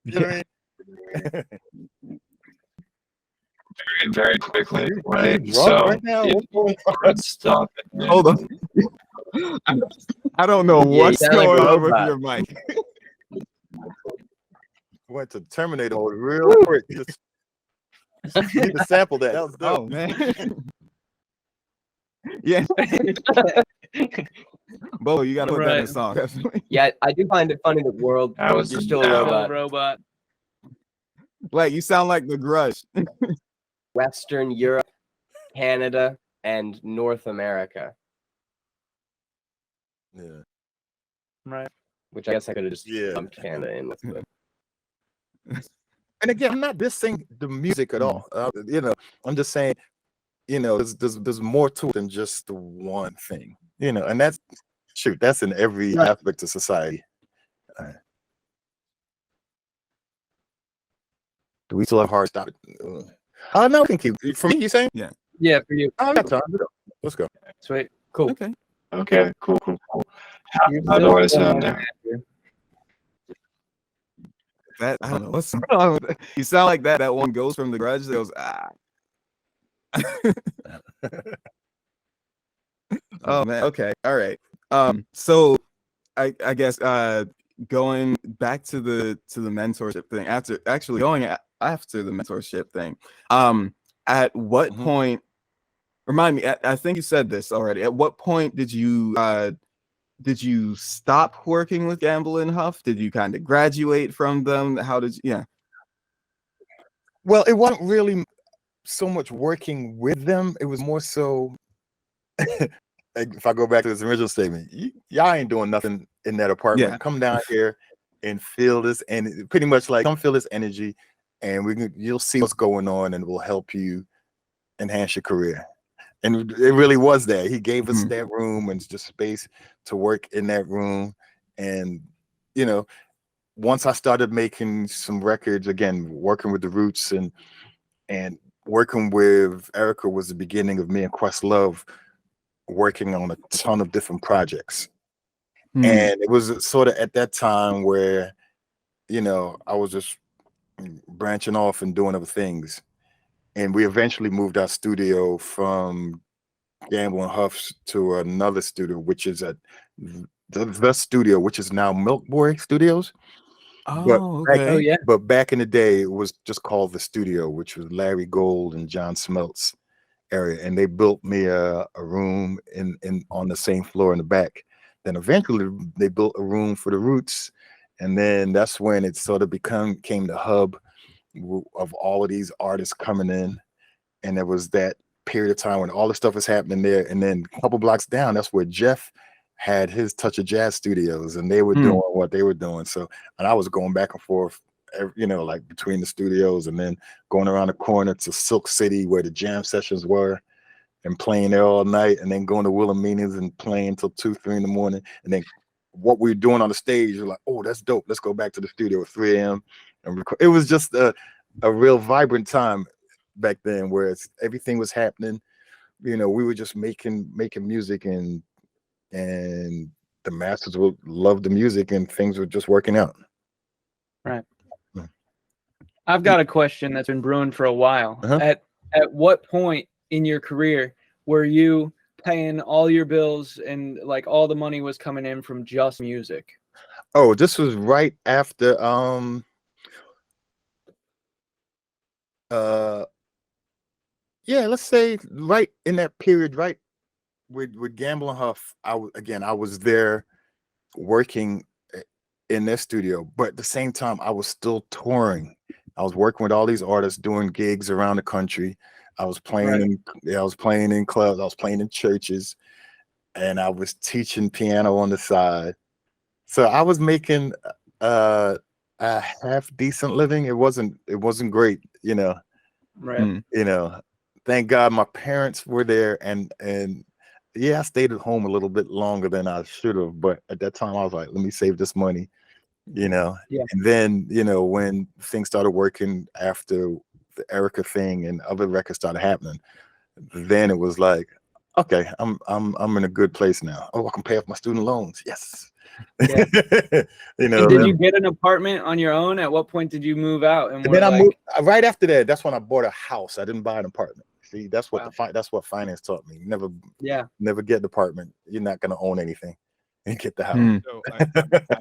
know what I mean? Very, very quickly, right? Right now? Let's stop it. Hold on. I don't know what's going on with your mic. Went to Terminator mode real quick. Just need to sample that. That was dope. Oh man. Yeah. Bo, you gotta put that in a song. Definitely. Yeah, I do find it funny that world you're still a robot. Like you sound like the Grudge. Western Europe, Canada, and North America. Yeah. Right. Which I guess I could have just lumped Canada in with. And again, I'm not dissing the music at all. You know, I'm just saying, you know, there's more to it than just the one thing. You know, and that's in every aspect of society. Do we still have hard stop it? No, we can keep. For me, you saying? Yeah. Yeah, for you. I got time. Let's go. Sweet. Cool. Okay. Cool. How do I sound now? That I don't know what's wrong with that. You sound like that one goes from the Grudge that goes Oh man. Okay. All right. So I guess going back to the mentorship thing, after the mentorship thing, at what point, remind me, I think you said this already, at what point did you stop working with Gamble and Huff? Did you kind of graduate from them? How did you? Yeah. Well, it wasn't really so much working with them. It was more so, if I go back to this original statement, y'all ain't doing nothing in that apartment. Yeah. Come down here and feel this, and pretty much like, come feel this energy, and you'll see what's going on, and it will help you enhance your career. And it really was that. He gave us that room and just space to work in that room. And, you know, once I started making some records, again, working with the Roots and working with Erykah was the beginning of me and Questlove working on a ton of different projects. And it was sort of at that time where, you know, I was just branching off and doing other things. And we eventually moved our studio from Gamble and Huff's to another studio, which is at the studio, which is now Milk Boy Studios. Oh, okay. Oh, yeah. But back in the day, it was just called the studio, which was Larry Gold and John Smelt's area. And they built me a room in on the same floor in the back. Then eventually they built a room for the Roots. And then that's when it sort of came the hub of all of these artists coming in. And there was that period of time when all the stuff was happening there. And then a couple blocks down, that's where Jeff had his Touch of Jazz studios, and they were doing what they were doing. So, and I was going back and forth, you know, like between the studios, and then going around the corner to Silk City where the jam sessions were, and playing there all night, and then going to Wilhelmina's and playing till 2, 3 in the morning. And then what we were doing on the stage, you're like, oh, that's dope. Let's go back to the studio at 3 a.m. and record. It was just a real vibrant time back then, where everything was happening. You know, we were just making music, and the masses will love the music, and things were just working out. Right. I've got a question that's been brewing for a while. At what point in your career were you paying all your bills and like all the money was coming in from just music? Oh, this was right after yeah, let's say right in that period, right with Gamble and Huff. I was there working in their studio, but at the same time I was still touring. I was working with all these artists, doing gigs around the country. I was playing I was playing in clubs, I was playing in churches, and I was teaching piano on the side. So I was making a half decent living. It wasn't great, you know. Right. You know, thank God my parents were there, and yeah, I stayed at home a little bit longer than I should have, but at that time I was like, let me save this money, you know. And then, you know, when things started working after the Erykah thing and other records started happening, then it was like, okay, I'm in a good place now. Oh, I can pay off my student loans. Yes. Yeah. You know. And did you get an apartment on your own? At what point did you move out? And then I moved right after that. That's when I bought a house. I didn't buy an apartment. See, that's what that's what finance taught me. Never get an apartment. You're not going to own anything and get the house. So I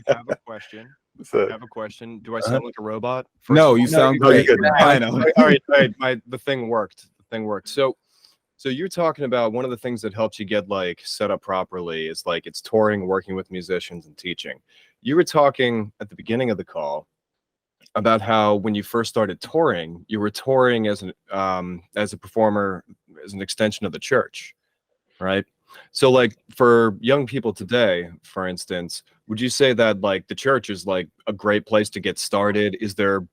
have a question. I have a question. Do I sound like a robot? No, you sound great. I know. All right. The thing worked. So you're talking about one of the things that helps you get like set up properly is like it's touring, working with musicians, and teaching. You were talking at the beginning of the call about how when you first started touring, you were touring as a performer, as an extension of the church, right? So like for young people today, for instance, would you say that like the church is like a great place to get started? Is there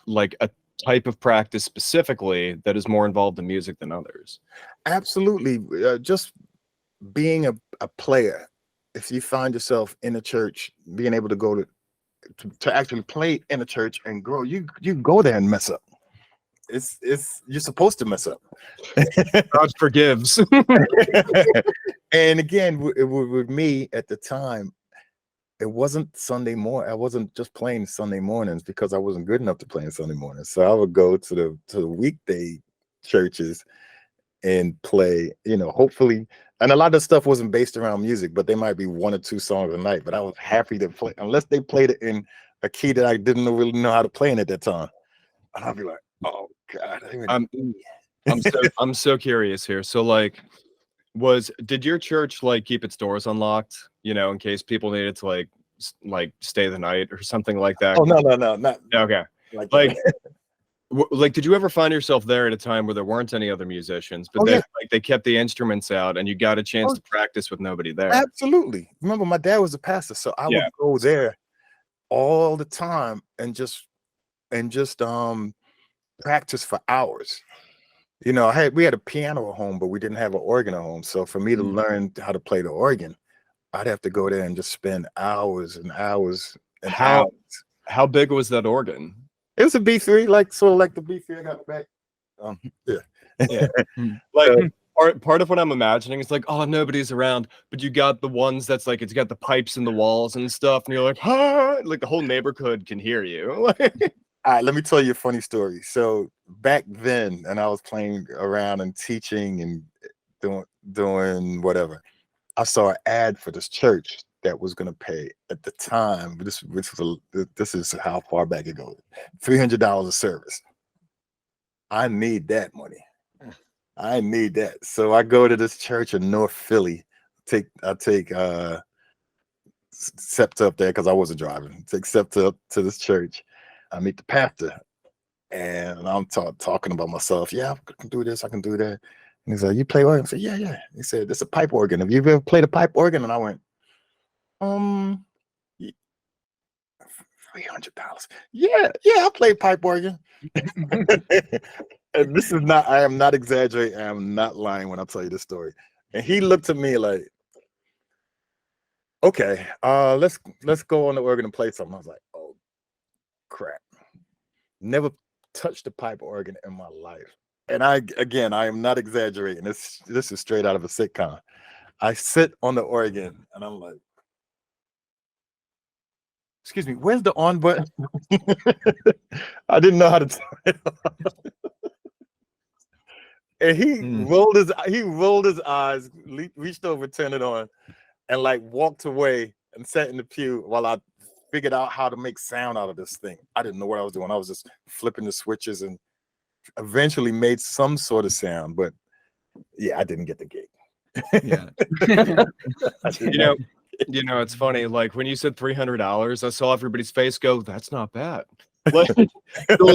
like a type of practice specifically that is more involved in music than others? Absolutely. Just being a player, if you find yourself in a church, being able to go to actually play in a church and grow, you go there and mess up. It's you're supposed to mess up. God forgives. And again, with me at the time, it wasn't Sunday morning. I wasn't just playing Sunday mornings because I wasn't good enough to play on Sunday mornings. So I would go to the weekday churches and play, hopefully. And a lot of stuff wasn't based around music, but they might be 1 or 2 songs a night. But I was happy to play, unless they played it in a key that I didn't really know how to play in at that time. And I'd be like, oh God. I'm so curious here. So like, did your church like keep its doors unlocked, in case people needed to like stay the night or something like that? Oh, no, not okay. Like, did you ever find yourself there at a time where there weren't any other musicians, but they kept the instruments out and you got a chance to practice with nobody there? Absolutely. Remember, my dad was a pastor, so I would go there all the time and just practice for hours. We had a piano at home, but we didn't have an organ at home. So for me to learn how to play the organ, I'd have to go there and just spend hours and hours and hours. How big was that organ? It was a B3, sort of like the B3 I got back. Yeah. Like part of what I'm imagining is like, oh, nobody's around, but you got the ones that's like, it's got the pipes in the walls and stuff, and you're like, like the whole neighborhood can hear you. All right, let me tell you a funny story. So back then, and I was playing around and teaching and doing whatever, I saw an ad for this church that was going to pay at the time. This is how far back it goes. $300 a service. I need that money. I need that. So I go to this church in North Philly. I take Septa up there because I wasn't driving. Take Septa up to this church. I meet the pastor, and I'm talking about myself. Yeah, I can do this. I can do that. And he's like, "You play organ?" I said, "Yeah." He said, "This is a pipe organ. Have you ever played a pipe organ?" And I went, $300. Yeah, I play pipe organ. And this is not. I am not exaggerating. I am not lying when I tell you this story. And he looked at me like, "Okay, let's go on the organ and play something." I was like, "Oh, crap. Never touched a pipe organ in my life." And I am not exaggerating. This is straight out of a sitcom. I sit on the organ and I'm like, excuse me, where's the on button? I didn't know how to turn it on. And he rolled his eyes, reached over, turned it on, and walked away and sat in the pew while I figured out how to make sound out of this thing. I didn't know what I was doing. I was just flipping the switches and eventually made some sort of sound, but yeah, I didn't get the gig. Yeah. It's funny. Like when you said $300, I saw everybody's face go, "That's not bad." Like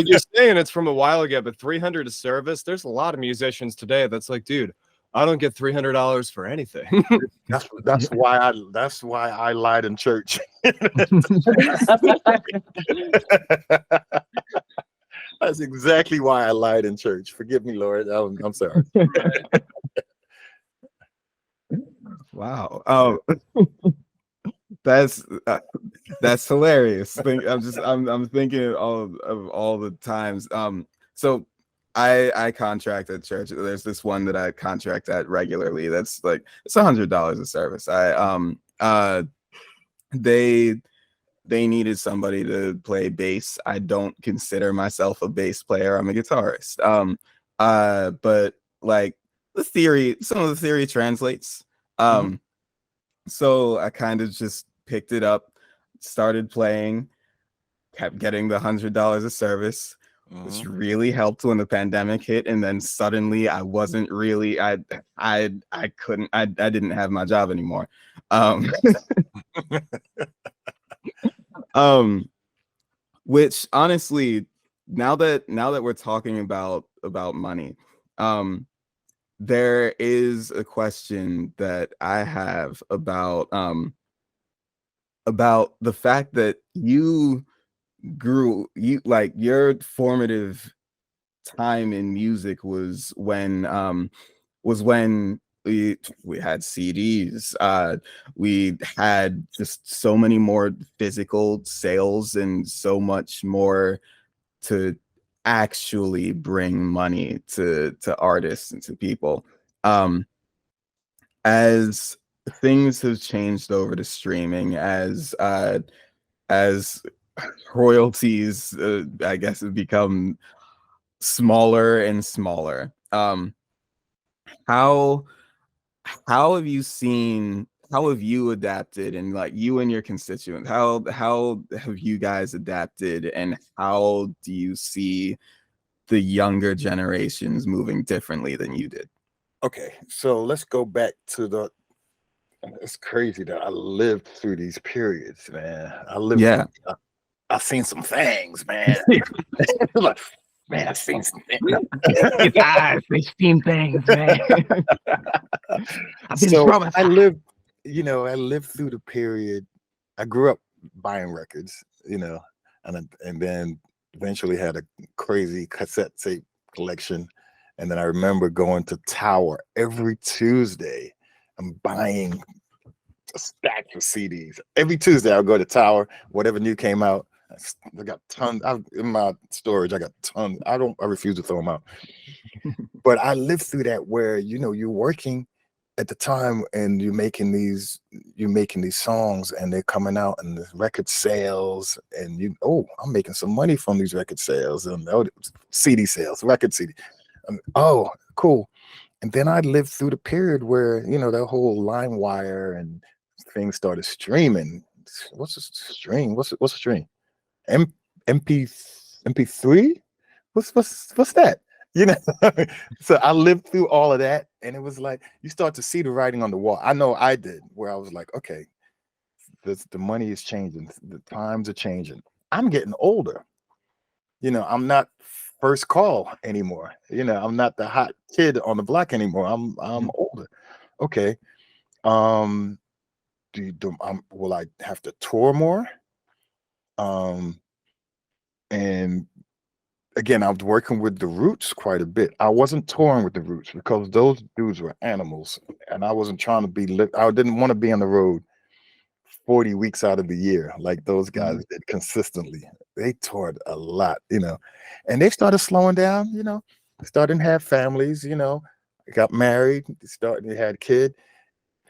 you're saying it's from a while ago, but $300 a service. There's a lot of musicians today that's like, dude, I don't get $300 for anything. That's why I lied in church. That's exactly why I lied in church. Forgive me, Lord. I'm sorry. Wow. Oh, that's hilarious. I'm thinking of all the times. So I contract at church. There's this one that I contract at regularly. That's like, it's $100 a service. They needed somebody to play bass. I don't consider myself a bass player. I'm a guitarist. But like some of the theory translates. So I kind of just picked it up, started playing, kept getting the $100 a service, which really helped when the pandemic hit. And then suddenly I wasn't really, I didn't have my job anymore. Which honestly, now that we're talking about money, there is a question that I have about the fact that your formative time in music was when we had CDs, we had just so many more physical sales and so much more to actually bring money to artists and to people. As things have changed over to streaming, as royalties, I guess, have become smaller and smaller. how have you adapted, and like you and your constituents, how have you guys adapted, and how do you see the younger generations moving differently than you did? Okay, so let's go back to it's crazy that I lived through these periods, man. I've seen some things, man. Like, man, I've seen some things. It's eyes, they seen things, man. I've been So traumatized. I lived through the period. I grew up buying records, and then eventually had a crazy cassette tape collection. And then I remember going to Tower every Tuesday and buying a stack of CDs. Every Tuesday I'll go to Tower, whatever new came out. I got tons in my storage. I got tons. I refuse to throw them out. But I lived through that where, you're working at the time and you're making these songs and they're coming out and the record sales and I'm making some money from these record sales and CD sales, record CD. Oh, cool. And then I lived through the period where, that whole LimeWire and things started streaming. What's a stream? What's a stream? MP3? What's that? So I lived through all of that, and it was like you start to see the writing on the wall. I know I did, where I was like, okay, the money is changing, the times are changing. I'm getting older. I'm not first call anymore. I'm not the hot kid on the block anymore. I'm older. Okay. Will I have to tour more? And again, I was working with the Roots quite a bit. I wasn't touring with the Roots because those dudes were animals, and I wasn't trying to be. I didn't want to be on the road 40 weeks out of the year like those guys did consistently. They toured a lot, and they started slowing down. Starting to have families. Got married. They had a kid.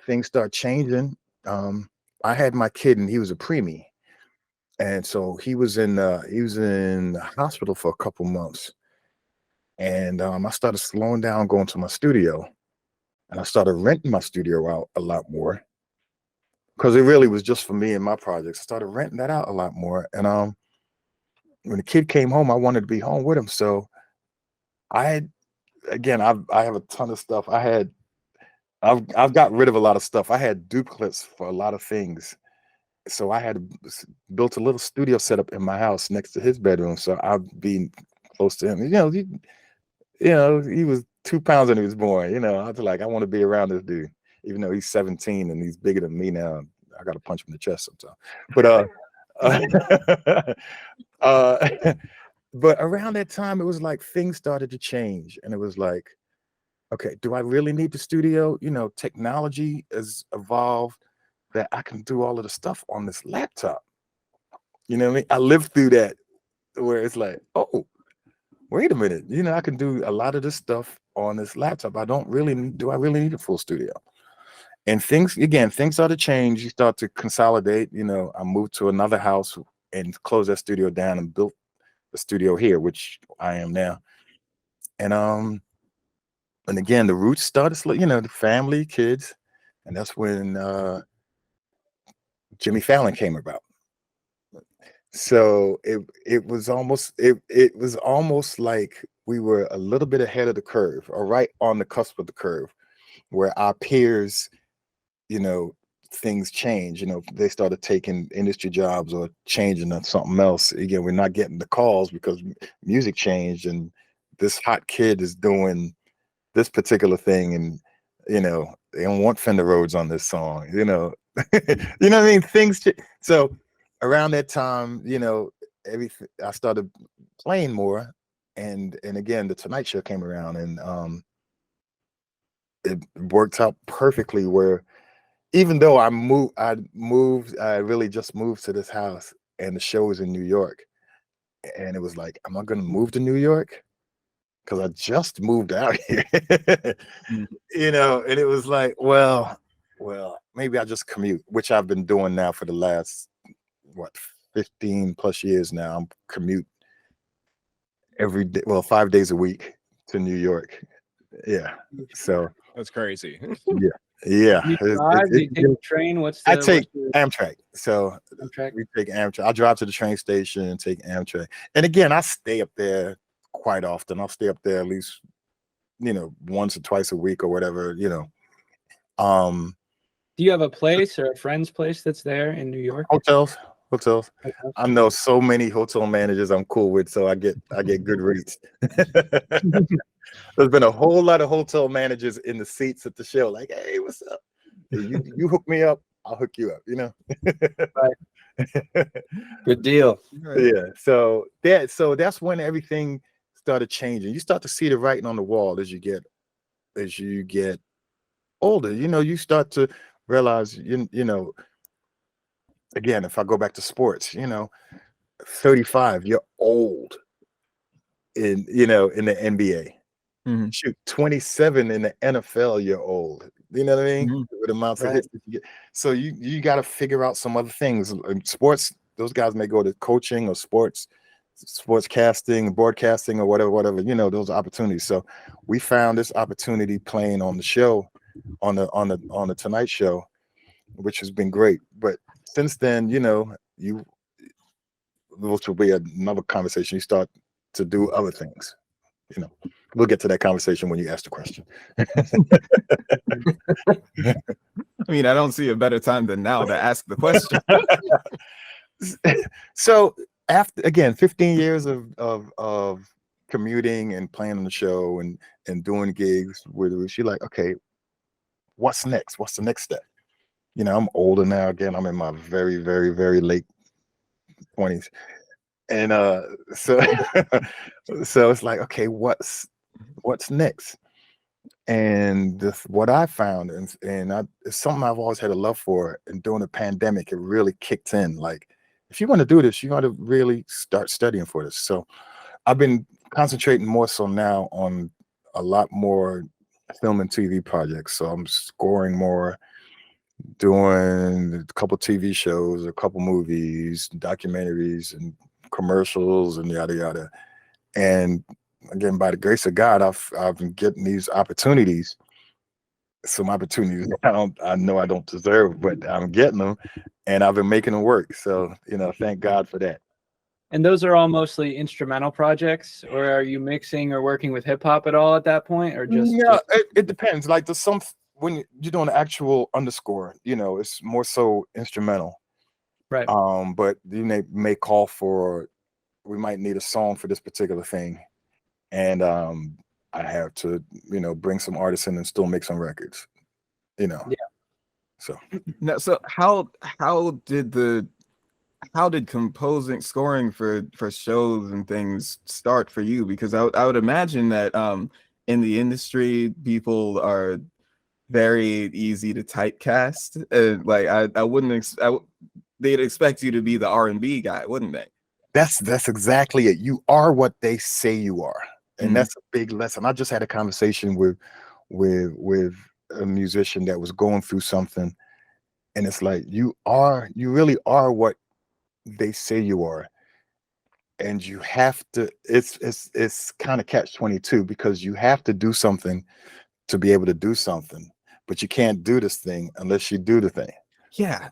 Things start changing. I had my kid, and he was a preemie. And so he was in the hospital for a couple months, and I started slowing down, going to my studio, and I started renting my studio out a lot more because it really was just for me and my projects. I started renting that out a lot more, and when the kid came home, I wanted to be home with him. So I have a ton of stuff. I've got rid of a lot of stuff. I had duplicates for a lot of things. So I had built a little studio setup in my house next to his bedroom, so I'd be close to him. He was 2 pounds when he was born. I was like, I want to be around this dude, even though he's 17 and he's bigger than me now. I got to punch him in the chest sometimes. But but around that time, it was like things started to change, and it was like, okay, do I really need the studio? Technology has evolved that I can do all of the stuff on this laptop. You know what I mean? I lived through that where it's like, oh, wait a minute. I can do a lot of this stuff on this laptop. Do I really need a full studio? And things start to change. You start to consolidate. I moved to another house and closed that studio down and built the studio here, which I am now. And again, the Roots started, the family, kids. And that's when Jimmy Fallon came about. So it was almost like we were a little bit ahead of the curve, or right on the cusp of the curve, where our peers, things change. They started taking industry jobs or changing to something else. Again, we're not getting the calls because music changed, and this hot kid is doing this particular thing, and they don't want Fender Rhodes on this song. You know what I mean? Things. So around that time, everything, I started playing more, and again, the Tonight Show came around, and it worked out perfectly. Where even though I really just moved to this house, and the show was in New York, and it was like, am I going to move to New York? Because I just moved out here, and it was like, well, maybe I just commute, which I've been doing now for the last 15 plus years now. I'm commute every day, 5 days a week to New York. Yeah. So That's crazy. Yeah. You drive? Do you take the train? I take Amtrak. So Amtrak? we take Amtrak. I drive to the train station and take Amtrak. And again, I stay up there quite often. I'll stay up there at least, once or twice a week or whatever, Do you have a place or a friend's place that's there in New York? Hotels. Hotels? I know so many hotel managers I'm cool with, so I get good rates. There's been a whole lot of hotel managers in the seats at the show, like, hey, what's up? You hook me up, I'll hook you up, Right. Good deal. Yeah. So that's when everything started changing. You start to see the writing on the wall as you get older. You start to realize, again, if I go back to sports, 35, you're old in the NBA. Mm-hmm. Shoot, 27 in the NFL, you're old. You know what I mean? Mm-hmm. With amounts of hits that you get. So you got to figure out some other things. In sports, those guys may go to coaching or sports casting, broadcasting, or whatever, those opportunities. So we found this opportunity playing on the show, on the Tonight Show, which has been great. But since then, which will be another conversation, you start to do other things. We'll get to that conversation when you ask the question. I mean, I don't see a better time than now to ask the question. So after, again, 15 years of commuting and playing on the show and doing gigs with, she's like, okay, what's next? What's the next step? I'm older now. Again, I'm in my very, very, very late 20s. And so it's like, okay, what's next? And what I found, and it's something I've always had a love for, and during the pandemic, it really kicked in. Like, if you want to do this, you got to really start studying for this. So I've been concentrating more so now on a lot more film and TV projects. So I'm scoring more, doing a couple TV shows, a couple movies, documentaries, and commercials, and yada yada. And again, by the grace of God, I've been getting these opportunities. Some opportunities I know I don't deserve, but I'm getting them, and I've been making them work. So thank God for that. And those are all mostly instrumental projects, or are you mixing or working with hip hop at all at that point, or just? Yeah, it depends. Like there's some, when you're doing the actual underscore, it's more so instrumental. Right. But you may call for, we might need a song for this particular thing, and I have to bring some artists in and still make some records. Yeah. So now, so how did scoring for shows and things start for you? Because I would imagine that in the industry, people are very easy to typecast. Like I wouldn't they'd expect you to be the R&B guy, wouldn't they? That's exactly it. You are what they say you are, and that's a big lesson. I just had a conversation with a musician that was going through something, and it's like you really are what they say you are, and you have to. It's kind of catch-22, because you have to do something to be able to do something, but you can't do this thing unless you do the thing. Yeah.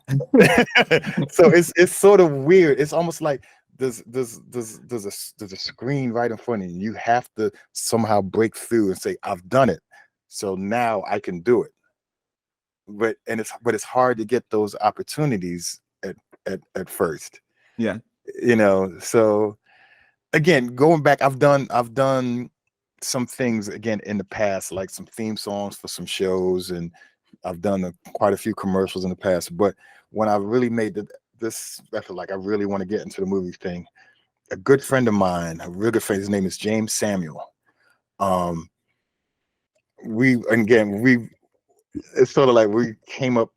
So it's sort of weird. It's almost like there's a screen right in front of you. You have to somehow break through and say, I've done it, so now I can do it. But it's hard to get those opportunities at first. Yeah. So again, going back, I've done some things again in the past, like some theme songs for some shows, and I've done quite a few commercials in the past. But when I really made this effort, like I really want to get into the movie thing, a good friend of mine, a real good friend, his name is James Samuel. It's sort of like we came up,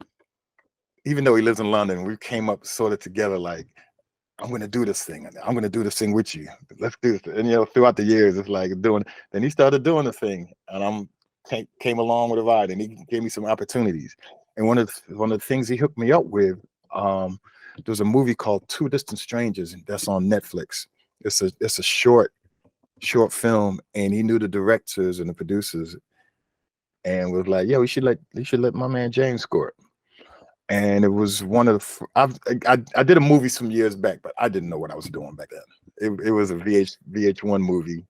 even though he lives in London, we came up sort of together, like, I'm going to do this thing. I'm going to do this thing with you. Let's do this. And, throughout the years, it's like then he started doing the thing, and came along with a ride, and he gave me some opportunities. And one of the things he hooked me up with, there's a movie called Two Distant Strangers that's on Netflix. It's a short film, and he knew the directors and the producers. and was like, "Yo, you should let my man James score it." And it was one of the I did a movie some years back, but I didn't know what I was doing back then. It was a VH1 movie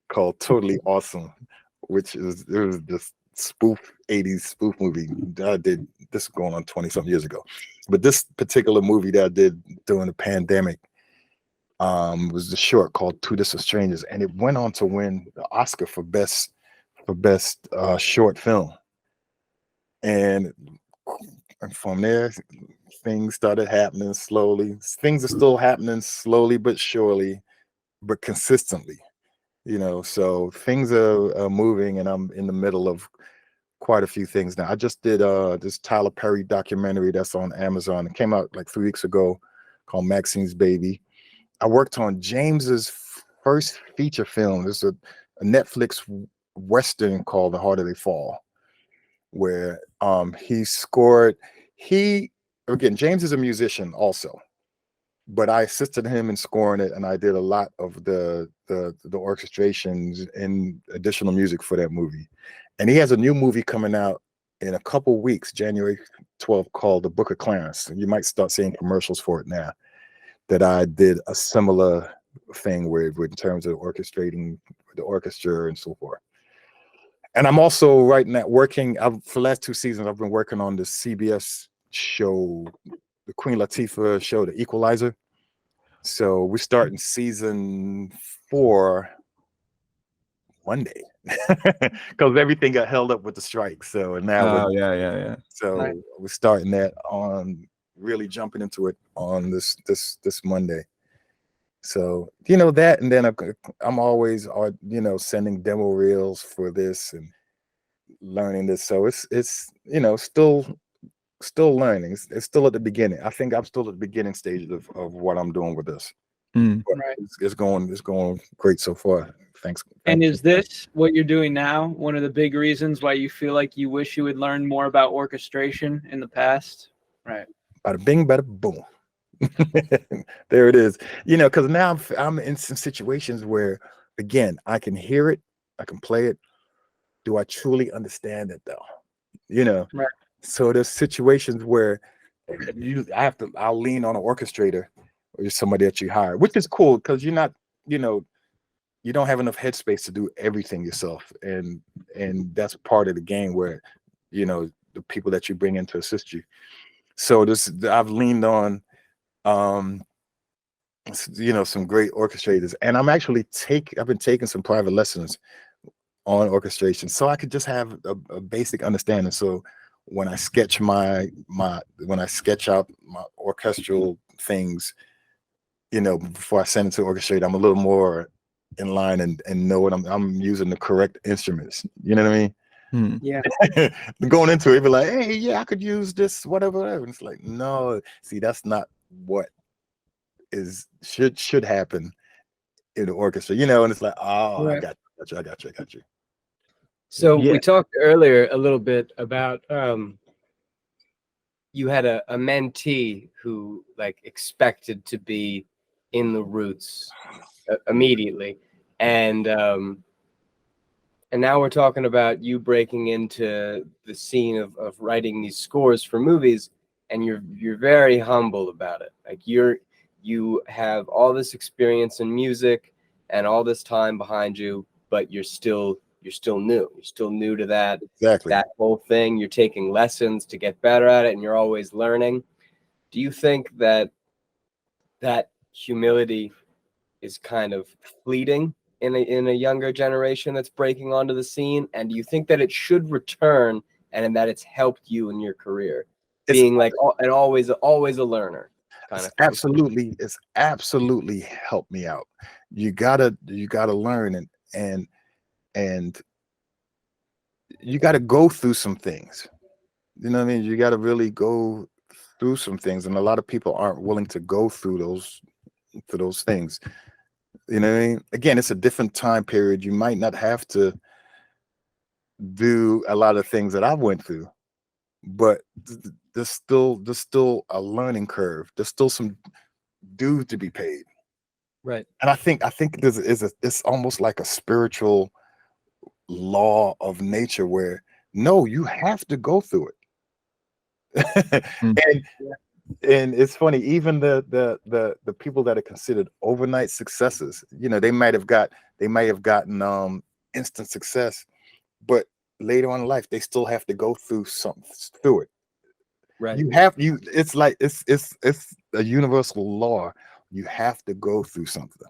called Totally Awesome, which is it was this spoof 80s spoof movie that I did. This is going on 20 something years ago, but this particular movie that I did during the pandemic was the short called Two Distant Strangers, and it went on to win the Oscar for best short film. And from there, things started happening slowly. Things are still happening slowly but surely, but consistently. So things are moving, and I'm in the middle of quite a few things now. I just did this Tyler Perry documentary that's on Amazon. It came out like 3 weeks ago, called Maxine's Baby. I worked on James's first feature film. There's a Netflix Western called The Harder They Fall, where he scored. James is a musician also, but I assisted him in scoring it, and I did a lot of the orchestrations and additional music for that movie. And he has a new movie coming out in a couple weeks, January 12th, called The Book of Clarence. You might start seeing commercials for it now. That I did a similar thing with in terms of orchestrating the orchestra and so forth. And I'm also right now working. For the last 2 seasons, I've been working on the CBS show, the Queen Latifah show, The Equalizer. So we're starting season 4 Monday because everything got held up with the strike. So now, So right. We're starting that on really jumping into it on this Monday. So that, and then I'm always sending demo reels for this and learning this. So it's still learning. It's still at the beginning. I think I'm still at the beginning stages of what I'm doing with this. Right. It's going great so far. Thanks. And is this what you're doing now? One of the big reasons why you feel like you wish you would learn more about orchestration in the past? Right. Bada bing, bada boom. There it is. Because now I'm in some situations where, again, I can hear it, I can play it. Do I truly understand it though? Right. So there's situations where I'll lean on an orchestrator or somebody that you hire, which is cool because you're not, you don't have enough headspace to do everything yourself, and that's part of the game where, the people that you bring in to assist you. So I've leaned on, some great orchestrators, and I've been taking some private lessons on orchestration, so I could just have a basic understanding. So when I sketch when I sketch out my orchestral things, before I send it to orchestrate, I'm a little more in line and know what I'm using the correct instruments. You know what I mean? Yeah. Going into it, be like, hey, yeah, I could use this, whatever. And it's like, no, see, that's not what should happen in the orchestra, and it's like, oh, right. I got you. So we talked earlier a little bit about you had a mentee who expected to be in the roots immediately, and now we're talking about you breaking into the scene of writing these scores for movies, and you're very humble about it. You have all this experience in music and all this time behind you, but you're still new. You're still new to that. Exactly. That whole thing. You're taking lessons to get better at it, and you're always learning. Do you think that humility is kind of fleeting in a younger generation that's breaking onto the scene? And do you think that it should return, and that it's helped you in your career, being always a learner? It's absolutely helped me out. You gotta learn and you gotta go through some things. You know what I mean? You gotta really go through some things, and a lot of people aren't willing to go through those things. You know what I mean? Again, it's a different time period. You might not have to do a lot of things that I went through, but there's still a learning curve. There's still some dues to be paid. Right. And I think it's almost like a spiritual law of nature where no, you have to go through it. And it's funny, even the people that are considered overnight successes, you know, they might have gotten instant success, but later on in life they still have to go through it. Right. It's like it's a universal law. You have to go through something.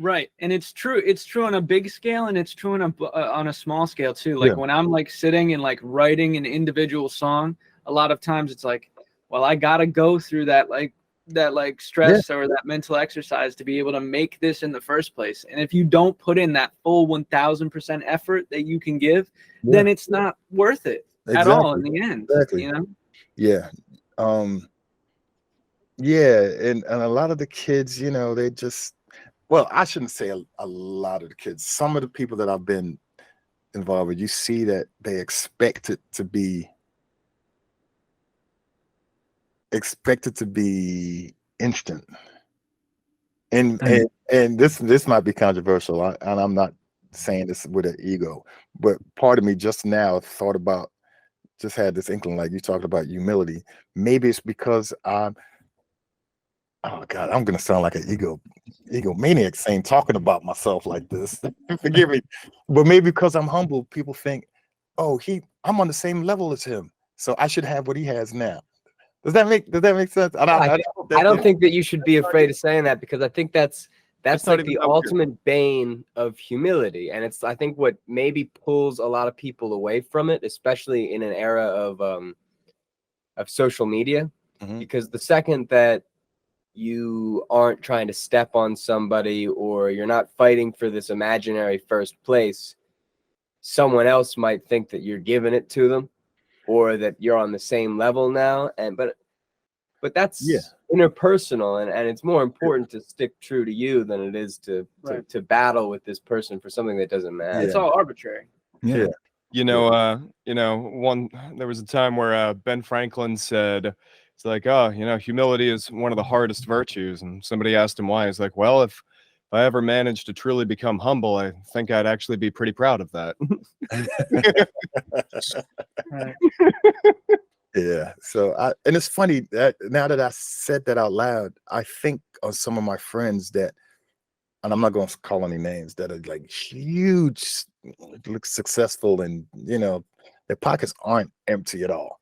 Right, and it's true on a big scale, and it's true on a small scale too. Like when I'm like sitting and like writing an individual song, a lot of times it's like, well, I gotta go through that stress or that mental exercise to be able to make this in the first place. And if you don't put in that full 1000% effort that you can give, then it's not worth it at all in the end. Exactly. You know? Yeah. And a lot of the kids, you know, they just, well, I shouldn't say a lot of the kids. Some of the people that I've been involved with, you see that they expect it to be instant. And this might be controversial, and I'm not saying this with an ego, but part of me just now just had this inkling, like you talked about humility. Maybe it's because oh God, I'm gonna sound like an egomaniac talking about myself like this. Forgive me, but maybe because I'm humble, people think, oh, I'm on the same level as him, so I should have what he has now. Does that make sense? I don't think that you should be afraid of saying that, because I think that's like the ultimate bane of humility, and I think what maybe pulls a lot of people away from it, especially in an era of social media, because the second that you aren't trying to step on somebody, or you're not fighting for this imaginary first place, someone else might think that you're giving it to them, or that you're on the same level now. But that's interpersonal, and it's more important to stick true to you than it is to battle with this person for something that doesn't matter. It's all arbitrary. There was a time where Ben Franklin said, it's like, oh, humility is one of the hardest virtues. And somebody asked him why. He's like, well, if I ever managed to truly become humble, I think I'd actually be pretty proud of that. Yeah. So and it's funny that now that I said that out loud, I think of some of my friends that, and I'm not going to call any names, that are like huge, look successful, and their pockets aren't empty at all.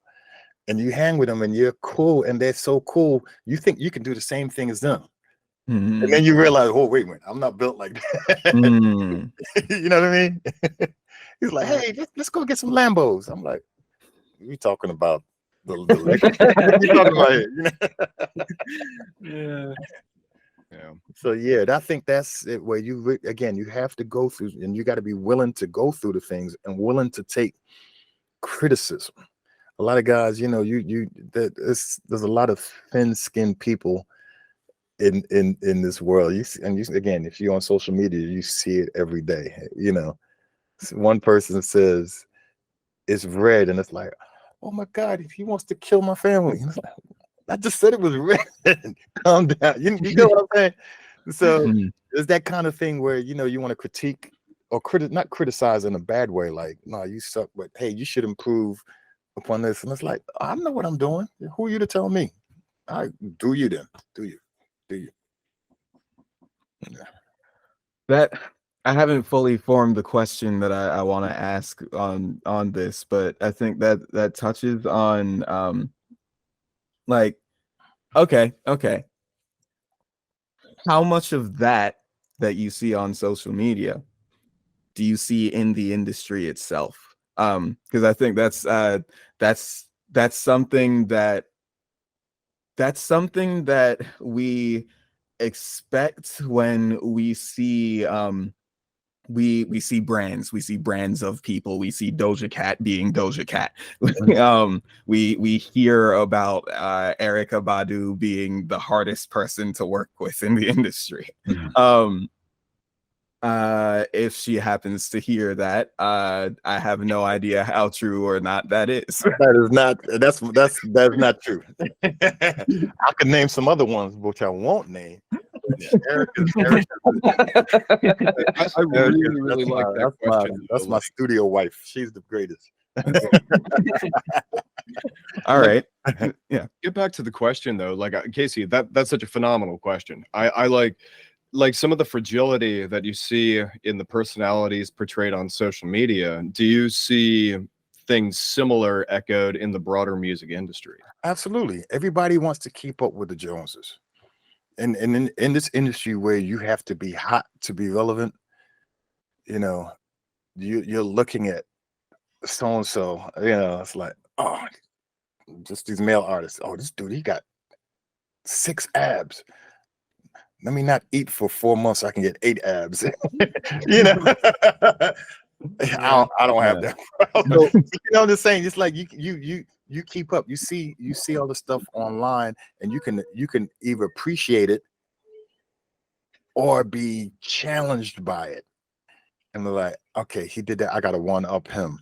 And you hang with them and you're cool, and they're so cool, you think you can do the same thing as them. And then you realize, oh, wait a minute, I'm not built like that. You know what I mean? He's like, hey, let's go get some Lambos. I'm like, we talking about the you talking about it, Yeah. So I think that's it, where you have to go through, and you got to be willing to go through the things and willing to take criticism. A lot of guys, there's a lot of thin-skinned people in this world. Again, if you're on social media, you see it every day. One person says it's red, and it's like, oh my God, he wants to kill my family. I just said it was red. Calm down. You know what I'm saying? So there's that kind of thing where you want to critique or not criticize in a bad way, like, no, you suck, but hey, you should improve upon this. And it's like, I know what I'm doing. Who are you to tell me? All right, do you then? Do you? Yeah. That I haven't fully formed the question that I want to ask on this, but I think that touches on like, okay, how much of that you see on social media do you see in the industry itself? Because I think that's something that we expect when we see we see brands of people. We see Doja Cat being Doja Cat. We hear about Erykah Badu being the hardest person to work with in the industry. If she happens to hear that, I have no idea how true or not that is. That's not true. I could name some other ones which I won't name, I really like that question. That's my studio wife. She's the greatest. All right. Yeah. Get back to the question though, like Casey, that's such a phenomenal question. I like some of the fragility that you see in the personalities portrayed on social media. Do you see things similar echoed in the broader music industry? Absolutely. Everybody wants to keep up with the Joneses. And in this industry where you have to be hot to be relevant, you know, you're looking at so and so, you know, it's like, oh, just these male artists. Oh, this dude, he got 6 abs. Let me not eat for 4 months so I can get 8 abs. You know, I don't have that problem. You know, I'm just saying, it's like you keep up. You see all the stuff online, and you can either appreciate it or be challenged by it. And they're like, okay, he did that. I gotta one up him,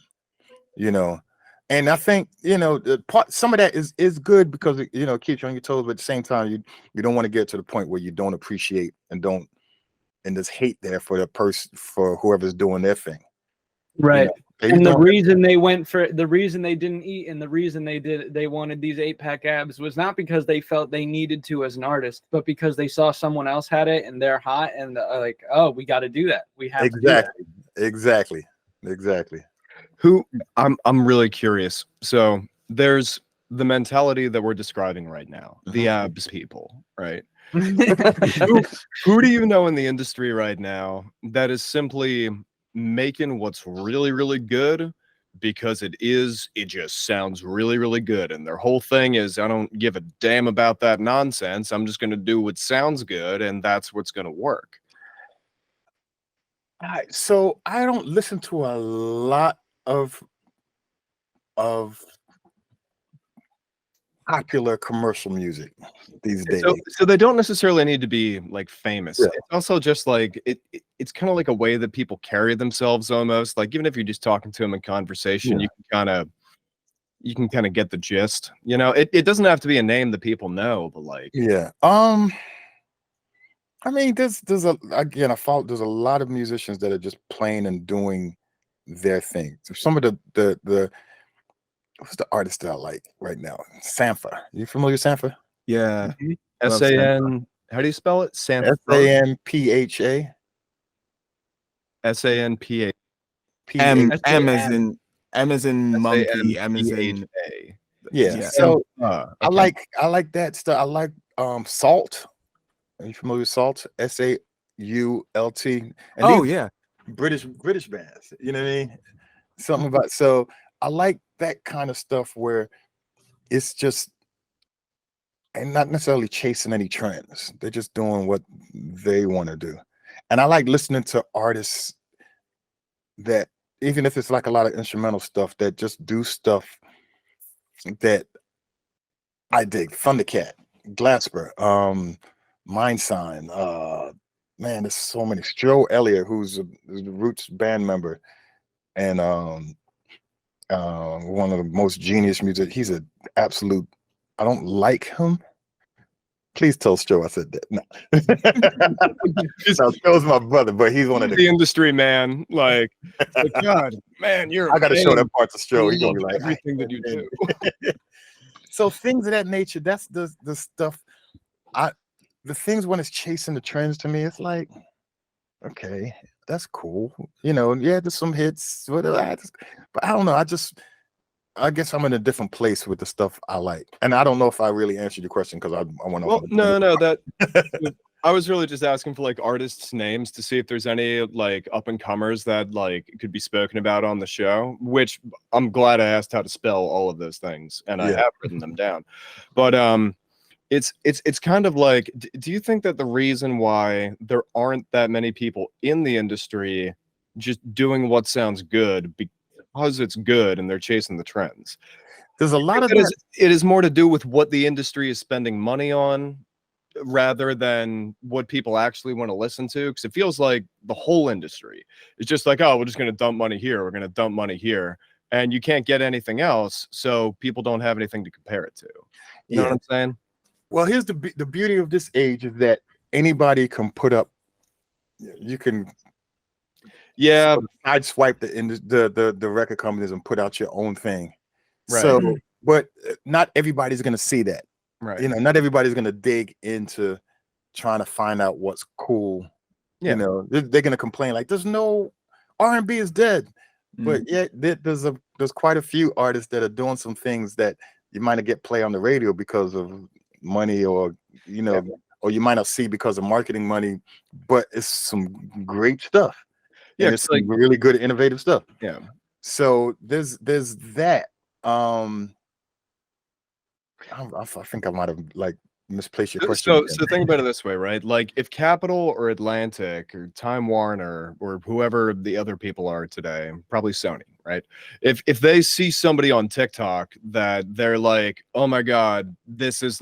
you know. And I think, you know, some of that is good because it, you know, keeps you on your toes, but at the same time, you don't want to get to the point where you don't appreciate and there's hate there for the person, for whoever's doing their thing. Right. You know? And the reason they didn't eat and the reason they wanted these 8-pack abs was not because they felt they needed to as an artist, but because they saw someone else had it and they're hot and like, oh, we got to do that. We have to do that. Exactly. Who I'm really curious. So there's the mentality that we're describing right now, the abs people, right? who do you know in the industry right now that is simply making what's really, really good because it just sounds really, really good, and their whole thing is, I don't give a damn about that nonsense. I'm just going to do what sounds good, and that's what's going to work. So I don't listen to a lot of popular commercial music these days. So they don't necessarily need to be like famous. Yeah. It's also just like it's kind of like a way that people carry themselves almost. Like even if you're just talking to them in conversation, you can kind of get the gist. You know, it doesn't have to be a name that people know, but like I mean, there's a lot of musicians that are just playing and doing their thing. Some of the what's the artist that I like right now? Sampha. You familiar with Sampha? Yeah. SAN. How do you spell it? SANPHA. SANPA. M as in monkey. M as in yeah. So okay. I like that stuff. I like Salt. Are you familiar with Salt? SAULT. And yeah. British bands. You know what I mean? Something about, so I like that kind of stuff where it's just, and not necessarily chasing any trends. They're just doing what they want to do. And I like listening to artists that, even if it's like a lot of instrumental stuff, that just do stuff that I dig. Thundercat, Glasper, Mind Sign, man, there's so many. Joe Elliott, who's the Roots band member, and one of the most genius music. He's an absolute. I don't like him. Please tell Joe I said that. No, Joe's my brother, but he's one of the industry man. Like God, man, I got to show that part to Joe. He's gonna be like everything that you do. So things of that nature. That's the stuff. The things when it's chasing the trends, to me, it's like, okay, that's cool. You know, yeah, there's some hits, whatever. But I don't know. I guess I'm in a different place with the stuff I like. And I don't know if I really answered your question because I want to. Well, no, that I was really just asking for like artists' names to see if there's any like up and comers that like could be spoken about on the show, which I'm glad I asked how to spell all of those things, and I have written them down. But it's kind of like, do you think that the reason why there aren't that many people in the industry just doing what sounds good because it's good and they're chasing the trends? There's a lot of that. It is more to do with what the industry is spending money on rather than what people actually want to listen to, because it feels like the whole industry is just like, oh, we're just going to dump money here, we're going to dump money here, and you can't get anything else, so people don't have anything to compare it to. You know what I'm saying? Well, here's the beauty of this age is that anybody can put up. You can Yeah, I'd swipe the record companies and put out your own thing. Right. So, but not everybody's gonna see that. right. You know, not everybody's gonna dig into trying to find out what's cool. Yeah. You know, they're gonna complain like there's no R&B is dead. But yet there's quite a few artists that are doing some things that you might not get play on the radio because of money, or you know, or you might not see because of marketing money, but it's some great stuff. Yeah, And it's some really good innovative stuff. Yeah. So there's that. I think I might have like misplaced your question. So think about it this way, right? Like if Capitol or Atlantic or Time Warner or whoever the other people are today, probably Sony, right? If they see somebody on TikTok that they're like, oh my God, this is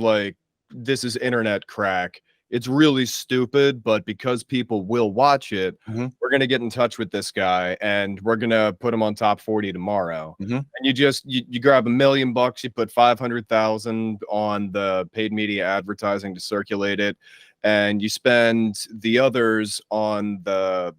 internet crack. It's really stupid, but because people will watch it, we're gonna get in touch with this guy and we're gonna put him on top 40 tomorrow. And you grab $1 million, you put 500,000 on the paid media advertising to circulate it, and you spend the others on the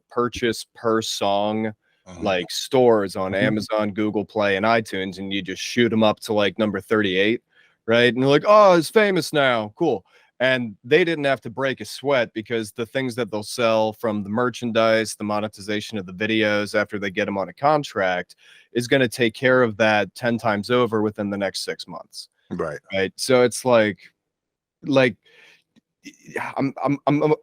purchase per song, like stores on Amazon, Google Play, and iTunes, and you just shoot them up to like number 38, right? And they're like, oh, it's famous now, cool. And they didn't have to break a sweat because the things that they'll sell from the merchandise, the monetization of the videos after they get them on a contract is going to take care of that 10 times over within the next 6 months. Right. Right. So it's like I'm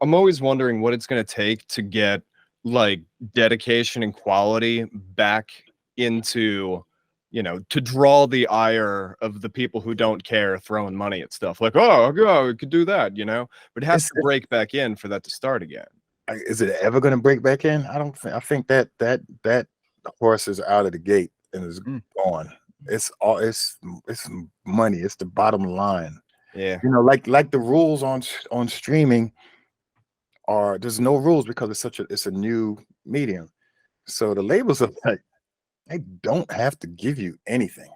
always wondering what it's going to take to get like dedication and quality back into, you know, to draw the ire of the people who don't care throwing money at stuff like, oh, we could do that, you know, but it has to break back in for that to start again. Is it ever going to break back in? I don't think. I think that horse is out of the gate and is gone. It's money. It's the bottom line. Yeah. You know, like the rules on streaming are, there's no rules because it's a new medium. So the labels are like, they don't have to give you anything.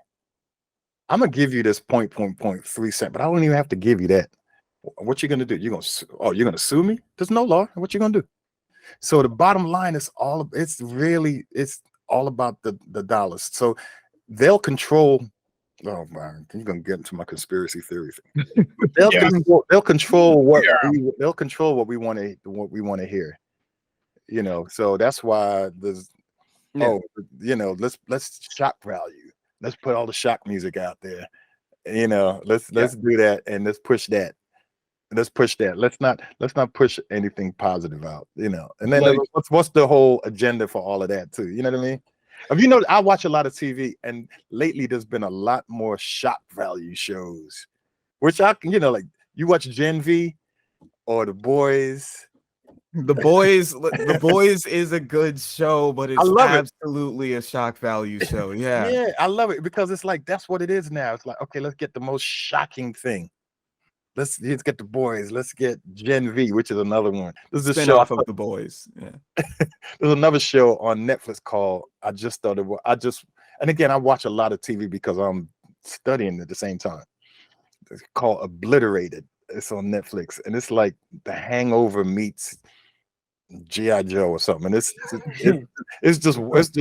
I'm gonna give you this 0.3 cent, but I don't even have to give you that. What you gonna do? You're gonna sue me? There's no law. What you gonna do? So the bottom line is it's all about the dollars. So they'll control. Oh man, you're gonna get into my conspiracy theory thing. They'll control what we want to hear. You know, so that's why there's. Oh, you know, let's shock value. Let's put all the shock music out there. You know, let's do that and let's push that. Let's not push anything positive out. You know, and then like, what's the whole agenda for all of that too? You know what I mean? You know, I watch a lot of TV, and lately there's been a lot more shock value shows, which you know, like you watch Gen V or The Boys. The Boys is a good show, but it's absolutely a shock value show. Yeah. Yeah, I love it because it's like that's what it is now. It's like, okay, let's get the most shocking thing. Let's get The Boys. Let's get Gen V, which is another one. This is a show off of The Boys. Yeah. There's another show on Netflix called and again, I watch a lot of TV because I'm studying at the same time. It's called Obliterated. It's on Netflix, and it's like The Hangover meets G.I. Joe or something, and it's just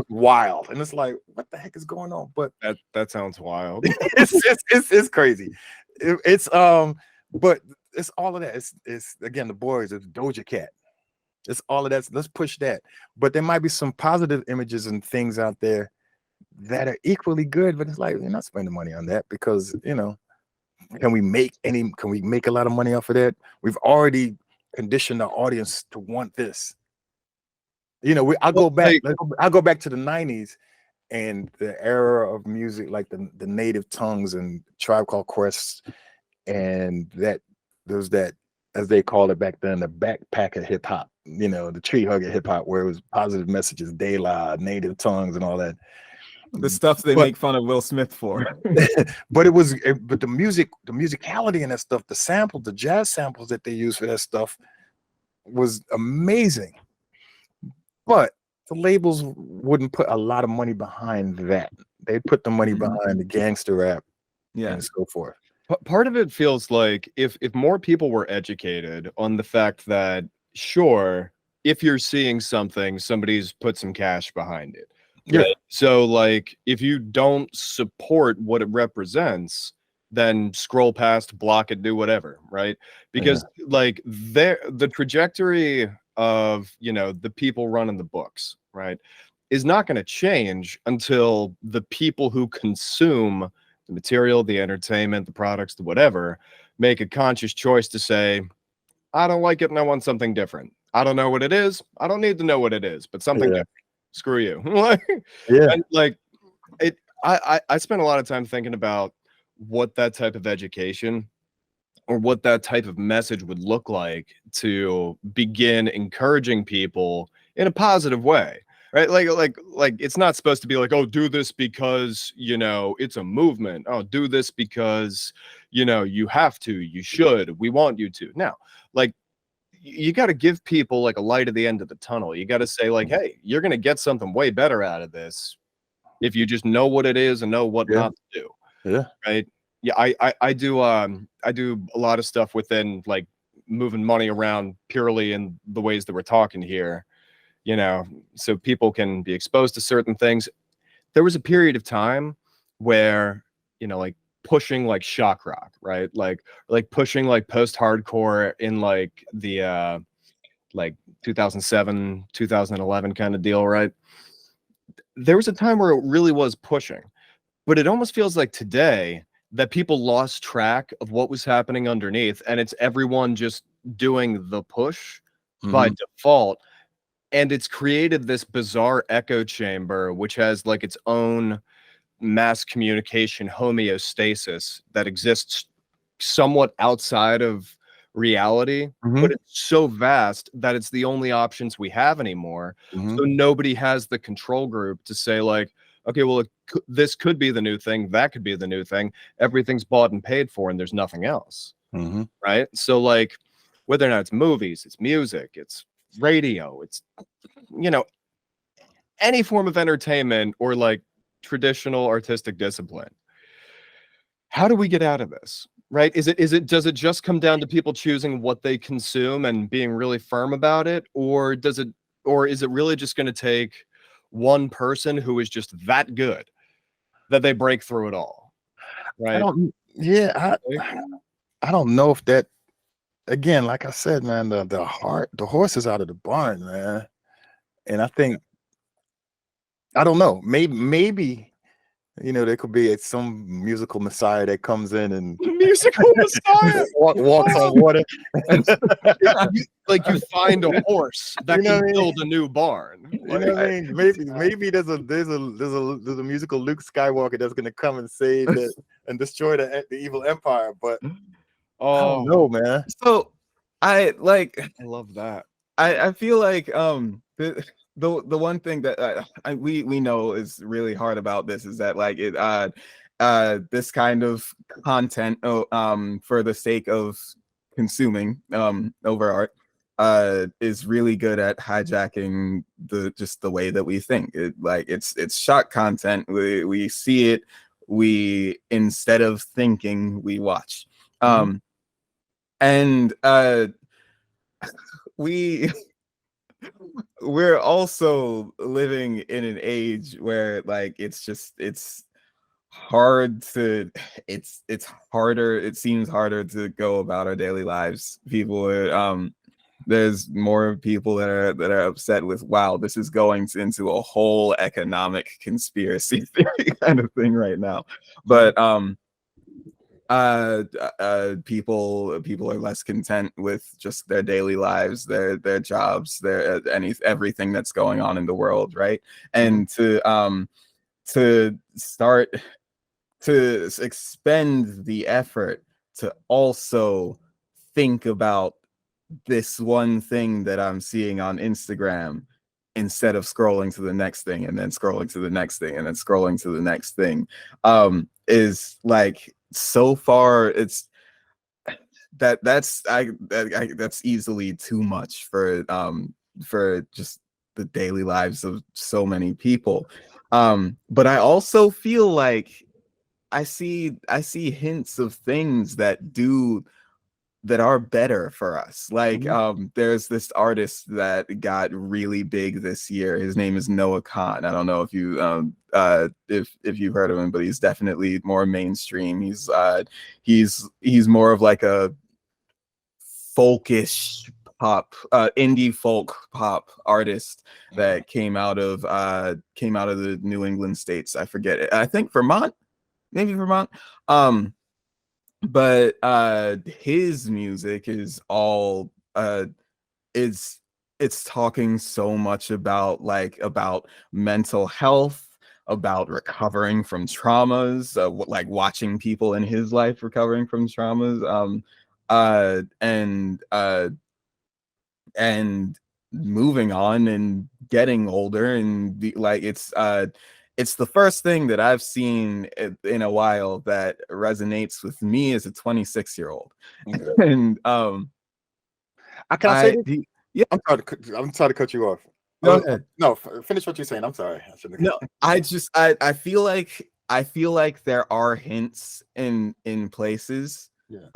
wild, and it's like, what the heck is going on? But that sounds wild. it's crazy. But it's all of that. It's again The Boys. It's Doja Cat. It's all of that. Let's push that. But there might be some positive images and things out there that are equally good. But it's like, you're not spending money on that because, you know, can we make a lot of money off of that? We've already conditioned our audience to want this. You know, I'll go back to the 90s and the era of music, like the native tongues and Tribe Called Quest, and that there's that, as they called it back then, the backpacker hip hop, you know, the tree hugger hip hop, where it was positive messages, De La, native tongues, and all that. The stuff they make fun of Will Smith for. but the musicality in that stuff, the jazz samples that they use for that stuff was amazing. But the labels wouldn't put a lot of money behind that. They'd put the money behind the gangster rap, and so forth. Part of it feels like if more people were educated on the fact that, sure, if you're seeing something, somebody's put some cash behind it. Yeah. Right? So like if you don't support what it represents, then scroll past, block it, do whatever, right? Because like the trajectory of, you know, the people running the books, right, is not going to change until the people who consume the material, the entertainment, the products, the whatever, make a conscious choice to say, I don't like it and I want something different. I don't know what it is. I don't need to know what it is, but something different. Screw you. And like it, I spent a lot of time thinking about what that type of education or what that type of message would look like to begin encouraging people in a positive way. Right, like it's not supposed to be like, oh, do this because, you know, it's a movement. Oh, do this because, you know, you have to, you should, we want you to. Now, like, you got to give people like a light at the end of the tunnel. You got to say like, hey, you're gonna get something way better out of this if you just know what it is and know what not to do. Yeah. Right. Yeah, I do a lot of stuff within like moving money around purely in the ways that we're talking here. You know, so people can be exposed to certain things. There was a period of time where, you know, like pushing like shock rock, right? Like pushing like post-hardcore in like the like 2007, 2011 kind of deal, right? There was a time where it really was pushing, but it almost feels like today that people lost track of what was happening underneath, and it's everyone just doing the push by default. And it's created this bizarre echo chamber, which has like its own mass communication homeostasis that exists somewhat outside of reality, but it's so vast that it's the only options we have anymore. So nobody has the control group to say like, okay, well, this could be the new thing, that could be the new thing. Everything's bought and paid for, and there's nothing else, right? So like, whether or not it's movies, it's music, it's radio, it's, you know, any form of entertainment or like traditional artistic discipline. How do we get out of this? Right? Does it just come down to people choosing what they consume and being really firm about it? Or is it really just going to take one person who is just that good that they break through it all? Right? I don't know if that, again, like I said, man, the horse is out of the barn, man. And I think, I don't know, maybe you know, there could be some musical messiah that comes in and musical messiah walks on water. Like you find a horse that can build a new barn. You know what I mean? Maybe there's a musical Luke Skywalker that's gonna come and save it and destroy the evil empire. But I don't know, man. So I love that. I feel like the one thing that we know is really hard about this is that like it this kind of content for the sake of consuming over art is really good at hijacking the way that we think. It's shock content. We see it, we, instead of thinking, we watch. And we're also living in an age where like it's hard to it's harder, it seems harder to go about our daily lives. People are there's more people that are upset with, wow, this is going into a whole economic conspiracy theory kind of thing right now. But people are less content with just their daily lives, their jobs, everything that's going on in the world, right? And to start to expend the effort to also think about this one thing that I'm seeing on Instagram, instead of scrolling to the next thing and then scrolling to the next thing and then scrolling to the next thing, is like, so far it's that's easily too much for just the daily lives of so many people. But I also feel like I see hints of things that are better for us. Like there's this artist that got really big this year. His name is Noah Khan. I don't know if you if you've heard of him, but he's definitely more mainstream. He's more of like a folkish pop, indie folk pop artist that came out of the New England states. I forget it. I think Vermont, maybe Vermont. But his music is all it's talking so much about mental health, about recovering from traumas, like watching people in his life recovering from traumas, and moving on and getting older, and it's the first thing that I've seen in a while that resonates with me as a 26-year-old. And I say this? Yeah, I'm sorry to cut you off. Go ahead. No, finish what you're saying. I'm sorry. No, I feel like there are hints in places. Yeah.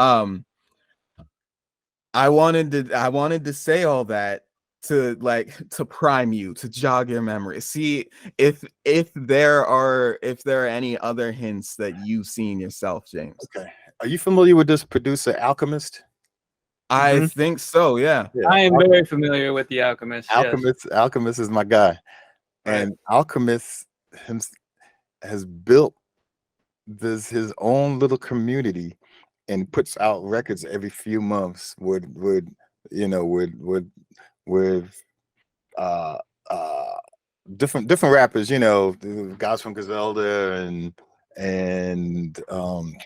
I wanted to say all that to prime you, to jog your memory. See if there are any other hints that you've seen yourself, James. Okay. Are you familiar with this producer Alchemist? I think so, yeah. I am very familiar with the Alchemist. Alchemist is my guy. And Alchemist has built his own little community and puts out records every few months with different rappers, the guys from Griselda and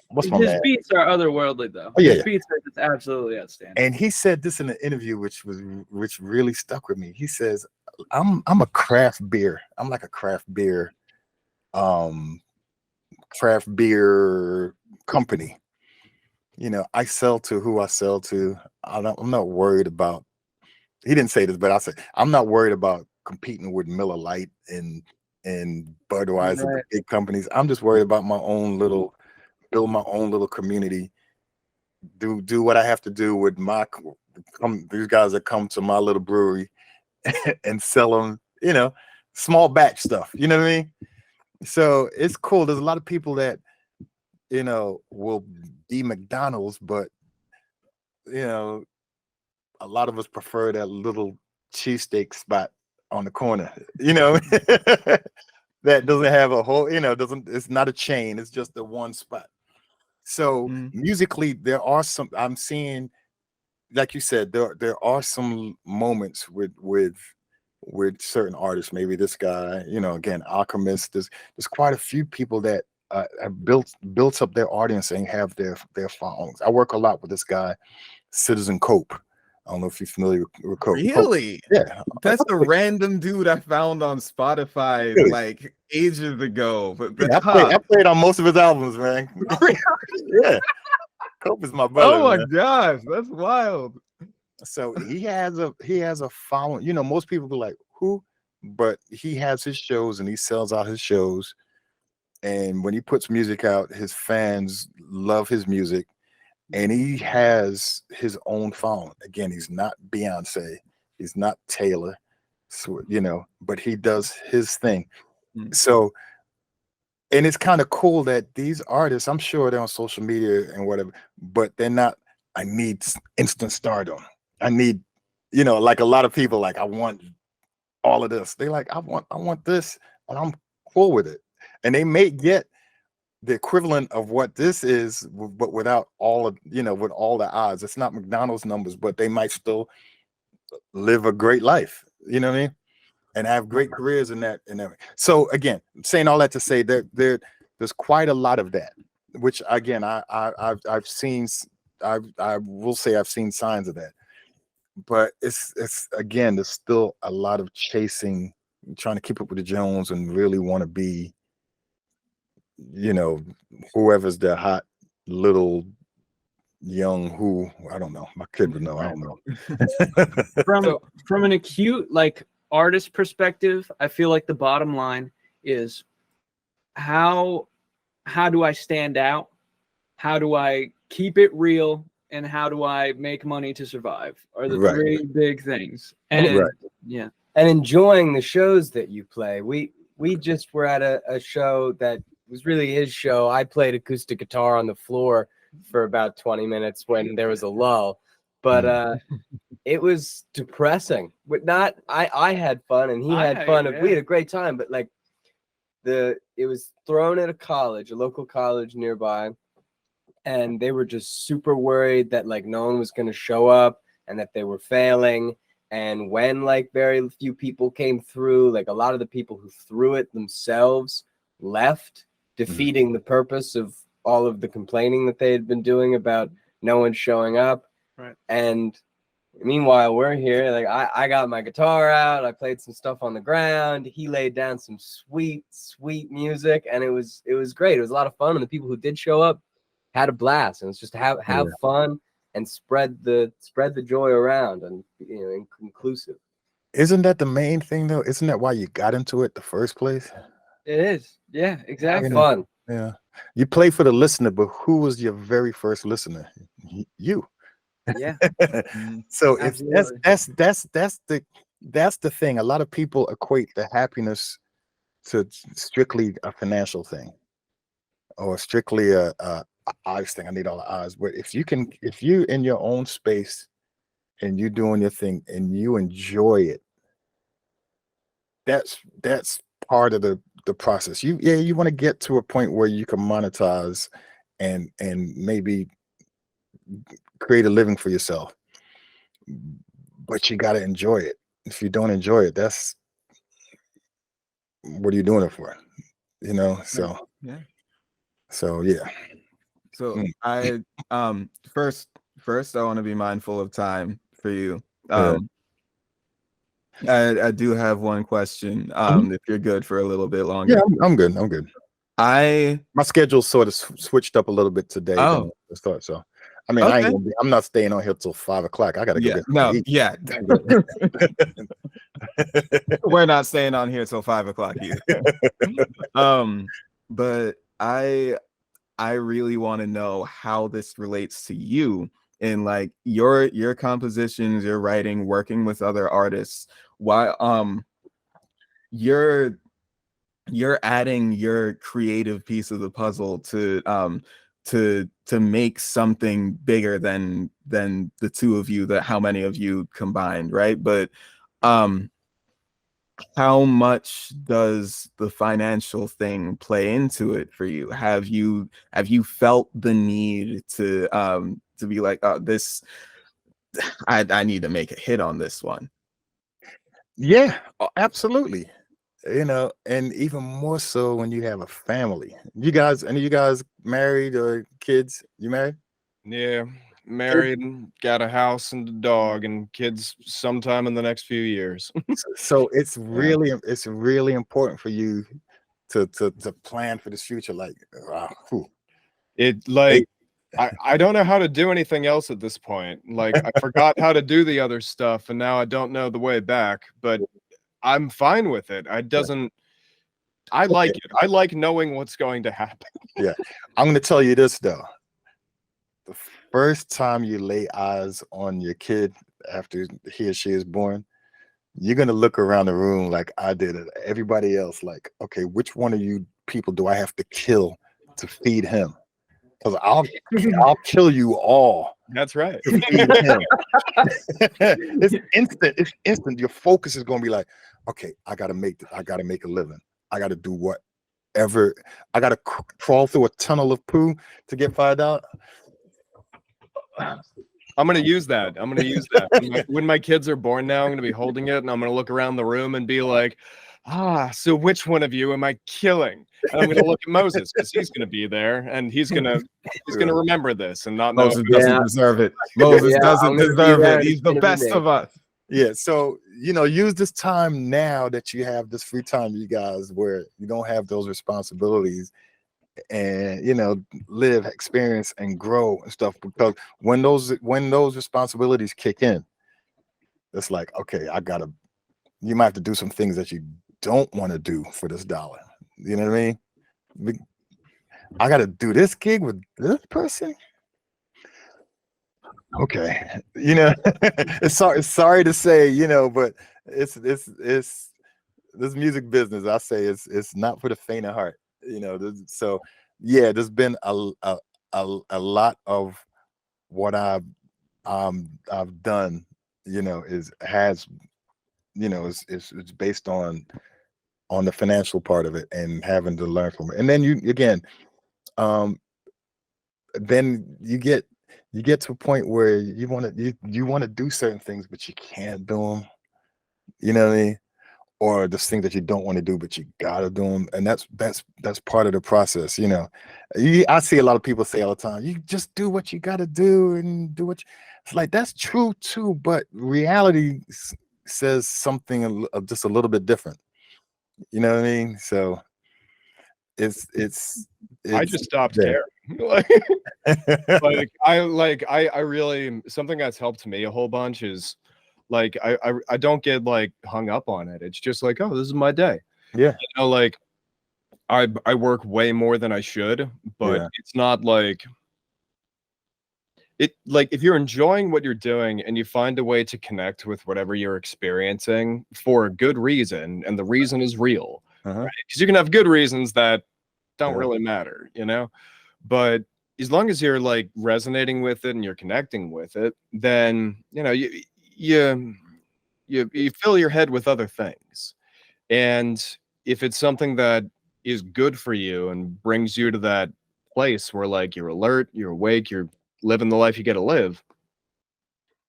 what's my his man? beats are otherworldly though. Oh, yeah, his beats are just absolutely outstanding. And he said this in an interview which really stuck with me. He says, I'm a craft beer. I'm like a craft beer company. I sell to who I sell to. I'm not worried about, he didn't say this, but I said, I'm not worried about competing with Miller Lite and Budweiser, the big companies. I'm just worried about build my own little community, do what I have to do with these guys that come to my little brewery and sell them, small batch stuff. You know what I mean? So it's cool. There's a lot of people that, will be McDonald's, but a lot of us prefer that little cheesesteak spot on the corner, that doesn't have a whole, it's not a chain, it's just the one spot. So musically, there are some, I'm seeing, like you said, there are some moments with certain artists. Maybe this guy, again, Alchemist. There's quite a few people that have built up their audience and have their followings. I work a lot with this guy, Citizen Cope. I don't know if you're familiar with Cope. Really? Cope. Yeah. That's a random dude I found on Spotify like ages ago. But I played on most of his albums, man. Yeah. Cope is my brother. Oh my gosh, that's wild. So he has a following. Most people be like, who? But he has his shows and he sells out his shows. And when he puts music out, his fans love his music. And he has his own following. Again, he's not Beyonce, he's not Taylor, so, but he does his thing. So, and it's kind of cool that these artists, I'm sure they're on social media and whatever, but they're not, I need instant stardom. I need, like a lot of people, like, I want all of this. They like, I want this, and I'm cool with it. And they may get the equivalent of what this is, but without all of, with all the odds. It's not McDonald's numbers, but they might still live a great life, you know what I mean? And have great careers in that. So again, saying all that to say that there's quite a lot of that, which again, I've seen, I will say I've seen signs of that. But it's again, there's still a lot of chasing, trying to keep up with the Jones and really want to be, whoever's the hot little young who, I don't know. My kid would know. I don't know. From an acute artist perspective, I feel like the bottom line is how how do I stand out? How do I keep it real? And how do I make money to survive? Are the Right. three big things. And Right. yeah. And enjoying the shows that you play. We just were at a show that was really his show. I played acoustic guitar on the floor for about 20 minutes when there was a lull. But it was depressing. But not I had fun and he had fun. We had a great time, but like it was thrown at a local college nearby, and they were just super worried that like no one was going to show up and that they were failing. And when like very few people came through, like a lot of the people who threw it themselves left, defeating the purpose of all of the complaining that they had been doing about no one showing up. Right. And meanwhile, we're here. Like I got my guitar out. I played some stuff on the ground. He laid down some sweet, sweet music, and it was great. It was a lot of fun, and the people who did show up had a blast. And it's just have fun and spread the joy around, and inclusive. Isn't that the main thing though? Isn't that why you got into it the first place? It is. Yeah, exactly. Have fun. Yeah. You play for the listener, but who was your very first listener? You. Yeah. So Absolutely. that's the thing. A lot of people equate the happiness to strictly a financial thing, or strictly a eyes thing. I need all the eyes. But if you in your own space and you doing your thing and you enjoy it, that's part of the process. You want to get to a point where you can monetize and maybe create a living for yourself, but you got to enjoy it. If you don't enjoy it, that's what are you doing it for? So Yeah. So yeah. So I first I want to be mindful of time for you. I do have one question. If you're good for a little bit longer. Yeah, I'm good. My schedule sort of switched up a little bit today. Oh. So I mean, Okay. I'm not staying on here till 5 o'clock. I gotta go get No, eat. yeah. We're not staying on here till 5 o'clock either. But I really want to know how this relates to you in like your compositions, your writing, working with other artists. Why you're adding your creative piece of the puzzle to make something bigger than the two of you, that how many of you combined, right? But how much does the financial thing play into it for you? Have you felt the need to be like, oh, this I need to make a hit on this one? Yeah, absolutely. And even more so when you have a family. Any of you guys married or kids? You married? Yeah, married, got a house and a dog and kids sometime in the next few years. So it's really important for you to plan for this future. Like, I don't know how to do anything else at this point. Like, I forgot how to do the other stuff, and now I don't know the way back. But I'm fine with it. I like it. I like knowing what's going to happen. Yeah, I'm going to tell you this though. The first time you lay eyes on your kid after he or she is born, you're going to look around the room like I did it. Everybody else, like, okay, which one of you people do I have to kill to feed him? Because I'll kill you all. That's right. To feed him. It's instant. It's instant. Your focus is going to be like, okay, I got to make a living. I got to do whatever. I got to crawl through a tunnel of poo to get $5. I'm going to use that. When my kids are born now, I'm going to be holding it and I'm going to look around the room and be like, so which one of you am I killing? And I'm going to look at Moses because he's going to be there and he's going to remember this and not know. Moses doesn't deserve it. Moses doesn't deserve it. He's the best of us. Yeah. So, use this time now that you have this free time, you guys, where you don't have those responsibilities, and live, experience, and grow and stuff. Because when those responsibilities kick in, it's like, okay, you might have to do some things that you don't want to do for this dollar. You know what I mean? I got to do this gig with this person. Okay, it's sorry to say, but it's this music business. I say it's not for the faint of heart. So yeah, there's been a lot of what I've done. It's based on the financial part of it and having to learn from it. And then then you get to a point where you want to do certain things, but you can't do them. You know what I mean? Or this thing that you don't want to do, but you gotta do them, and that's part of the process. I see a lot of people say all the time, "You just do what you gotta do and do what." It's like that's true too, but reality says something just a little bit different. You know what I mean? So it's I just stopped caring. I really, something that's helped me a whole bunch is like I don't get like hung up on it. It's just like, oh, this is my day. Yeah. Like I work way more than I should, but it's not like it, like if you're enjoying what you're doing and you find a way to connect with whatever you're experiencing for a good reason, and the reason is real, right? Because you can have good reasons that don't really matter, but as long as you're like resonating with it and you're connecting with it, then you fill your head with other things. And if it's something that is good for you and brings you to that place where like you're alert, you're awake, you're living the life you get to live,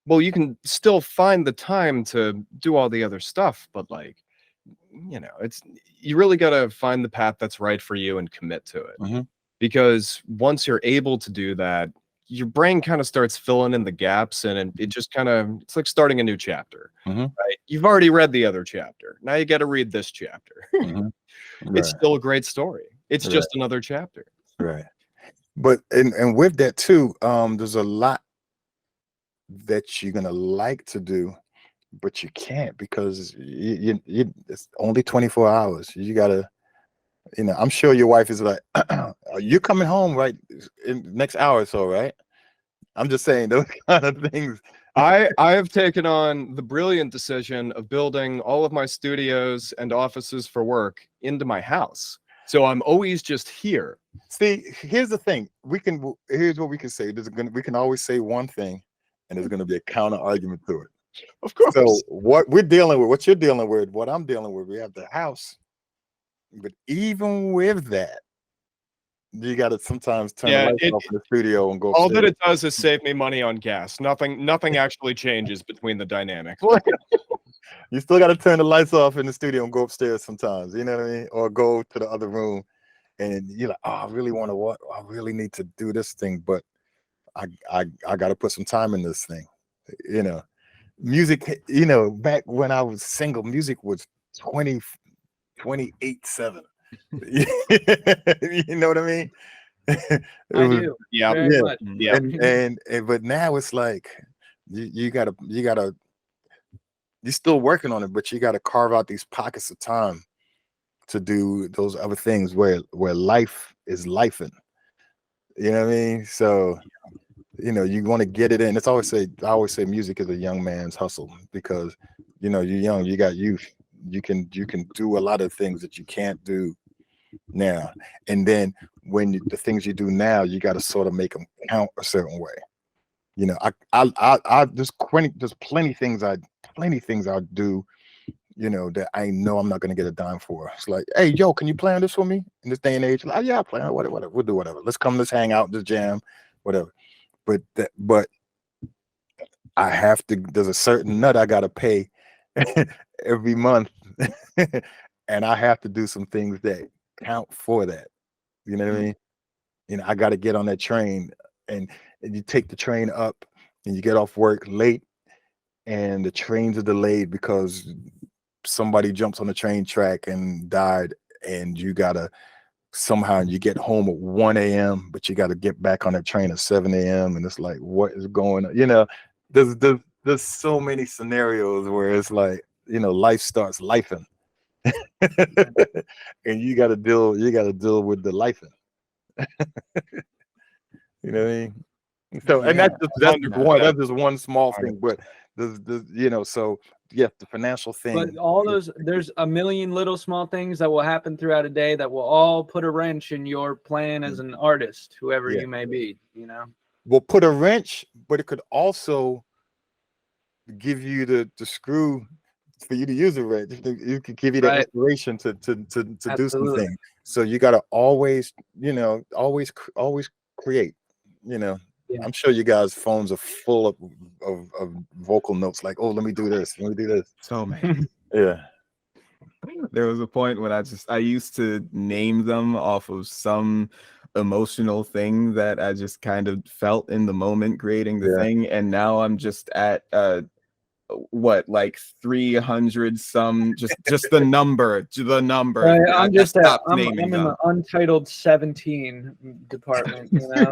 well, you can still find the time to do all the other stuff, but like, you really got to find the path that's right for you and commit to it. Because once you're able to do that, your brain kind of starts filling in the gaps, and it just kind of, it's like starting a new chapter, right? You've already read the other chapter. Now you got to read this chapter. It's still a great story. It's just another chapter. Right. But, and with that too, there's a lot that you're going to like to do, but you can't, because it's only 24 hours. You got to, I'm sure your wife is like, you're coming home right in the next hour or so, right? I'm just saying those kind of things. I have taken on the brilliant decision of building all of my studios and offices for work into my house. So I'm always just here. See, here's the thing. Here's what we can say. We can always say one thing, and there's going to be a counter argument to it. Of course. So what we're dealing with, what you're dealing with, what I'm dealing with, we have the house. But even with that, you got to sometimes turn the lights off in the studio and go all upstairs. that it does is save me money on gas. Nothing actually changes between the dynamic. You still got to turn the lights off in the studio and go upstairs sometimes, you know what I mean? Or go to the other room, and you're like, oh, I really want to I really need to do this thing, but I got to put some time in this thing. Music, back when I was single, music was 28/7. You know what I mean? I do. Yeah. Very much. Yeah. And but now it's like you gotta you're still working on it, but you gotta carve out these pockets of time to do those other things where life is lifing. You know what I mean? So you want to get it in. I always say music is a young man's hustle, because you're young, you got youth. You can do a lot of things that you can't do now. And then when the things you do now, you got to sort of make them count a certain way. There's plenty things I do, that I know I'm not going to get a dime for. It's like, hey, yo, can you play on this for me in this day and age? Like, yeah, I'll play on whatever. We'll do whatever. Let's hang out, just jam, whatever. But I have to. There's a certain nut I got to pay every month, and I have to do some things that count for that. You know what I mean? I got to get on that train, and you take the train up, and you get off work late, and the trains are delayed because somebody jumps on the train track and died, and you gotta somehow you get home at 1 a.m., but you got to get back on that train at 7 a.m. and it's like, what is going on? There's so many scenarios where it's like, life starts lifing. And you got to deal with the lifing. You know what I mean? So, and that's just one small thing, but so yeah, the financial thing. But all those, there's a million little small things that will happen throughout a day that will all put a wrench in your plan as an artist, whoever you may be, Will put a wrench, but it could also give you the screw for you to use a wrench. It could give you the inspiration to do something. So you got to always create, I'm sure you guys' phones are full of vocal notes like, oh, let me do this. So man. Yeah. There was a point when I used to name them off of some emotional thing that I just kind of felt in the moment creating the thing. And now I'm just at like 300 some, just the number. I'm just I'm in the untitled 17 department, Like,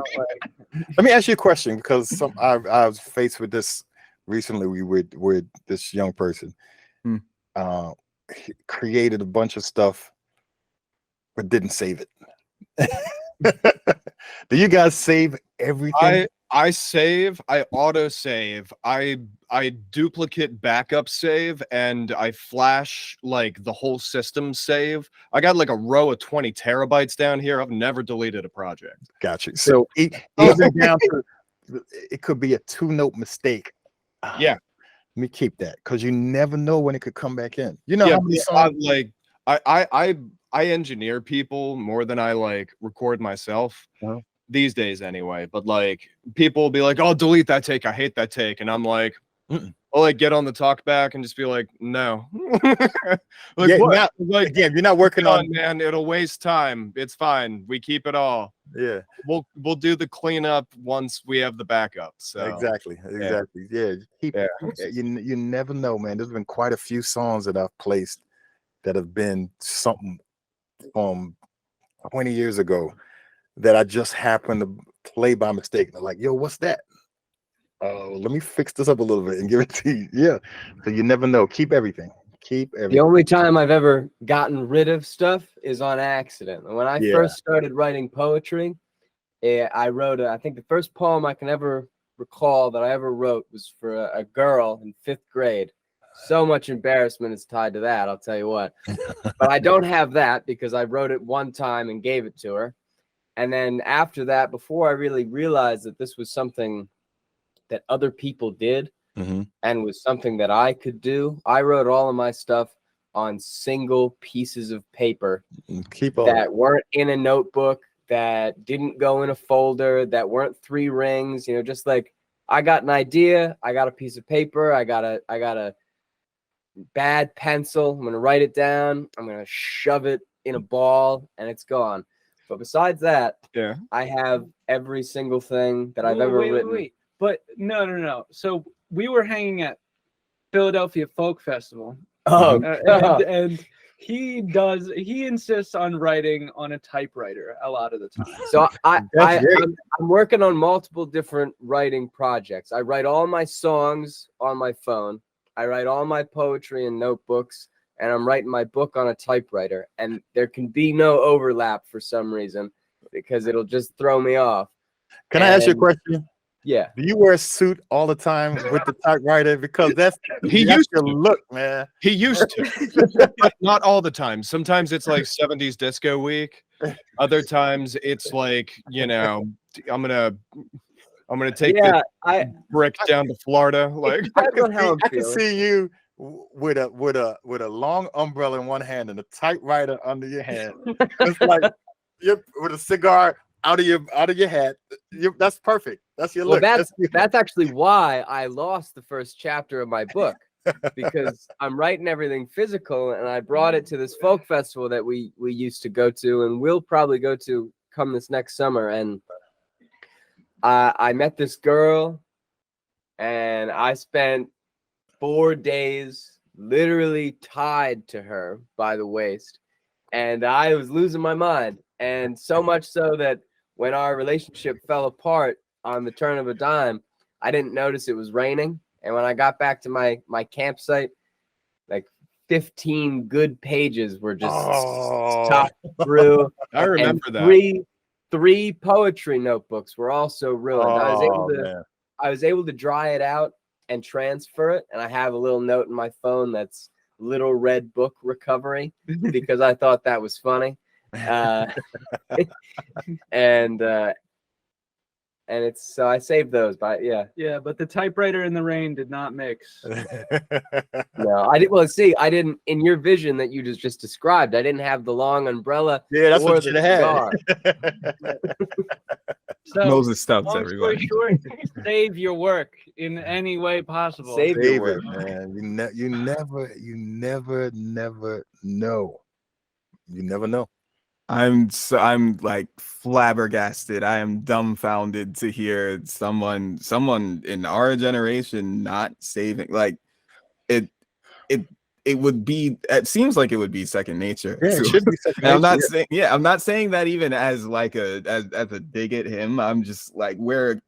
let me ask you a question, because I was faced with this recently with this young person. He created a bunch of stuff but didn't save it. Do you guys save everything? I save, I auto save, I duplicate backup save, and I flash like the whole system save. I got like a row of 20 terabytes down here. I've never deleted a project. Gotcha. So even down to it could be a 2-note mistake. Yeah. Let me keep that, because you never know when it could come back in. How many songs? I engineer people more than I like record myself. These days anyway, but like people will be like, oh, delete that take, I hate that take, and I'm like, I'll like get on the talk back and just be like, no. What? Again, you're not working on, man, it'll waste time. It's fine, we keep it all. We'll do the cleanup once we have the backup. So exactly. You never know, man. There's been quite a few songs that I've placed that have been something from 20 years ago that I just happened to play by mistake. They're like, yo, what's that? Let me fix this up a little bit and give it to you. Yeah. So you never know. Keep everything. The only time I've ever gotten rid of stuff is on accident. And when I first started writing poetry, I wrote, I think the first poem I can ever recall that I ever wrote was for a girl in 5th grade. So much embarrassment is tied to that, I'll tell you what. But I don't have that because I wrote it one time and gave it to her. And then after that, before I really realized that this was something that other people did and was something that I could do, I wrote all of my stuff on single pieces of paper that weren't in a notebook, that didn't go in a folder, that weren't 3 rings, just like I got an idea, I got a piece of paper, I got a bad pencil, I'm going to write it down, I'm going to shove it in a ball, and it's gone. But besides that, I have every single thing that I've ever written. But no. So we were hanging at Philadelphia Folk Festival. And he insists on writing on a typewriter a lot of the time. So I'm working on multiple different writing projects. I write all my songs on my phone. I write all my poetry in notebooks. And I'm writing my book on a typewriter, and there can be no overlap for some reason because it'll just throw me off. Can I ask you a question? Yeah. Do you wear a suit all the time with the typewriter? Because that's your look, man. He used to, but not all the time. Sometimes it's like 70s disco week. Other times it's like, I'm gonna take the brick down to Florida. Like I can see you with a long umbrella in one hand and a typewriter under your hand. It's like you're with a cigar out of your hat. That's perfect. That's your look. That's actually why I lost the first chapter of my book, because I'm writing everything physical, and I brought it to this folk festival that we used to go to, and we'll probably go to come this next summer. And I met this girl, and I spent 4 days literally tied to her by the waist, and I was losing my mind. And so much so that when our relationship fell apart on the turn of a dime, I didn't notice it was raining. And when I got back to my campsite, like 15 good pages were just chopped through. I remember that. 3 poetry notebooks were also ruined. Man. I was able to dry it out and transfer it, and I have a little note in my phone that's Little Red Book Recovery because I thought that was funny. And it's so I saved those, but Yeah, but the typewriter in the rain did not mix. No, I didn't. Well, see, I didn't. In your vision that you just described, I didn't have the long umbrella. Yeah, that's or what you the had. So, Moses Stubbs, long story everybody. short, save your work in any way possible. Save your Save work. it, man. You never know. You never know. I'm like flabbergasted. I am dumbfounded to hear someone in our generation not saving. Like it would be. It seems like it would be second nature. Yeah, it should be second And I'm not nature, saying. Yeah, I'm not saying that even as like as a dig at him. I'm just like we're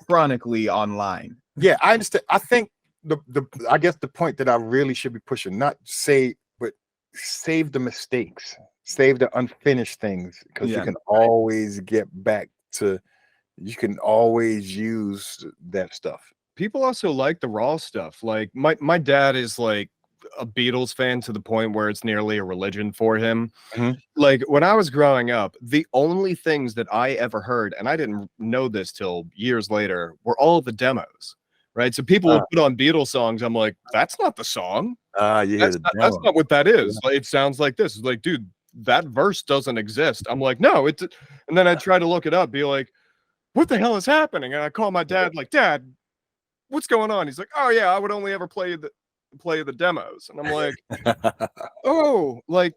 chronically online. Yeah, I understand. I think I guess the point that I really should be pushing, not say, but save the mistakes, save the unfinished things, because you can always get back to. You can always use that stuff. People also like the raw stuff. Like my dad is like a Beatles fan to the point where it's nearly a religion for him. Mhm. Like when I was growing up, the only things that I ever heard, and I didn't know this till years later, were all the demos. Right. So people would put on Beatles songs. I'm like, that's not the song. You hear That's not what that is. Like, it sounds like this. It's like, dude, that verse doesn't exist. I'm like, no, it's, and then I try to look it up, be like, what the hell is happening? And I call my dad, like, Dad, what's going on? He's like, oh yeah, I would only ever play the demos. And I'm like, oh, like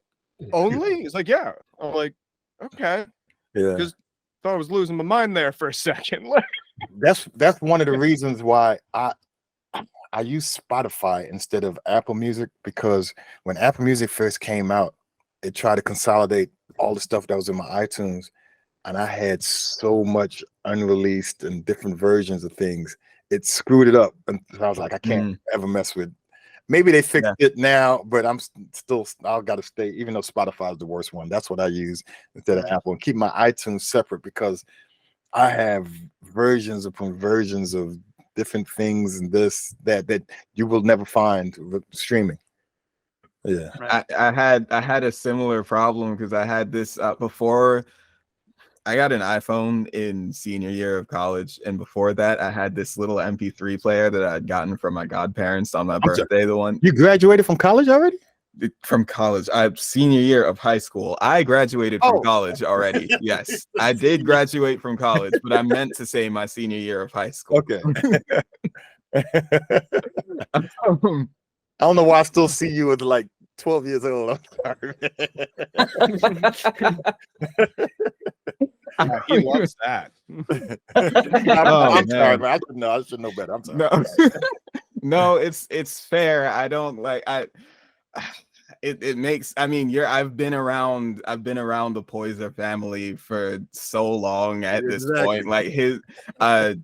only? He's like, yeah. I'm like, okay. Yeah. Because thought I was losing my mind there for a second. That's one of the reasons why I use Spotify instead of Apple Music, because when Apple Music first came out, it tried to consolidate all the stuff that was in my iTunes, and I had so much unreleased and different versions of things. It screwed it up, and I was like, I can't ever mess with. Maybe they fixed it now, but I've got to stay. Even though Spotify is the worst one, that's what I use instead of Apple, and keep my iTunes separate, because I have versions upon versions of different things and that you will never find with streaming. Yeah, I had a similar problem because I had this before. I got an iPhone in senior year of college, and before that, I had this little MP3 player that I had gotten from my godparents on my birthday. The one you graduated from college already? From college, senior year of high school. I graduated from college already. Yes, I did graduate from college, but I meant to say my senior year of high school. Okay. I don't know why I still see you at like 12 years old. I'm sorry. He loves that. I'm sorry, man. I should know better. I'm sorry. No, it's fair. I don't like it makes, I mean, I've been around the Poyser family for so long at this point. Like I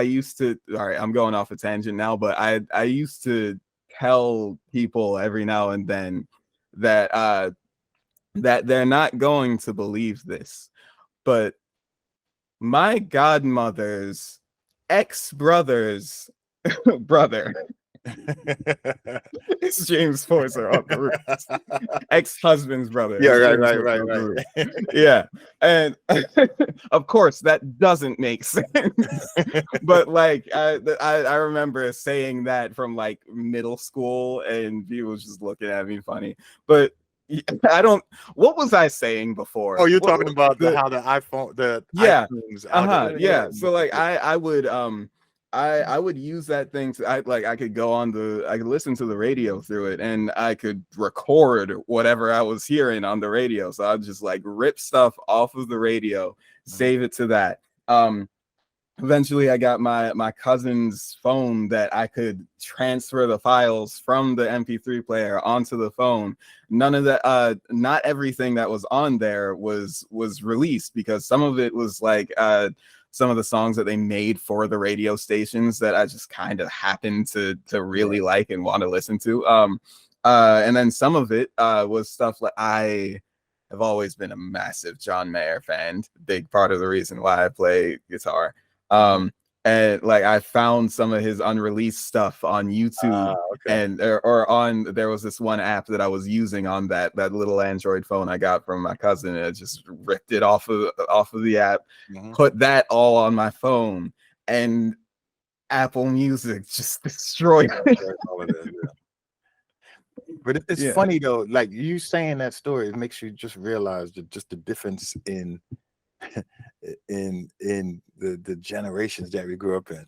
used to, all right, I'm going off a tangent now, but I used to tell people every now and then that they're not going to believe this, but my godmother's ex-brother's brother it's James Poyser on the roof. Ex-husband's brother. Yeah, right. Yeah, and of course that doesn't make sense. But like I remember saying that from like middle school, and people was just looking at me funny. But I don't. What was I saying before? Oh, you're talking about how the iPhone, iTunes. Yeah. So like I would use that thing to I could I could listen to the radio through it, and I could record whatever I was hearing on the radio. So I'd just like rip stuff off of the radio, save it to that. Eventually I got my cousin's phone that I could transfer the files from the MP3 player onto the phone. None of that, not everything that was on there was released, because some of it was like some of the songs that they made for the radio stations that I just kind of happened to really like and want to listen to. And then some of it was stuff like have always been a massive John Mayer fan. Big part of the reason why I play guitar. And like I found some of his unreleased stuff on YouTube, and or on there was this one app that I was using on that little Android phone I got from my cousin, and I just ripped it off of the app, put that all on my phone, and Apple Music just destroyed it. But it's funny though, like you saying that story, it makes you just realize just the difference in the generations that we grew up in.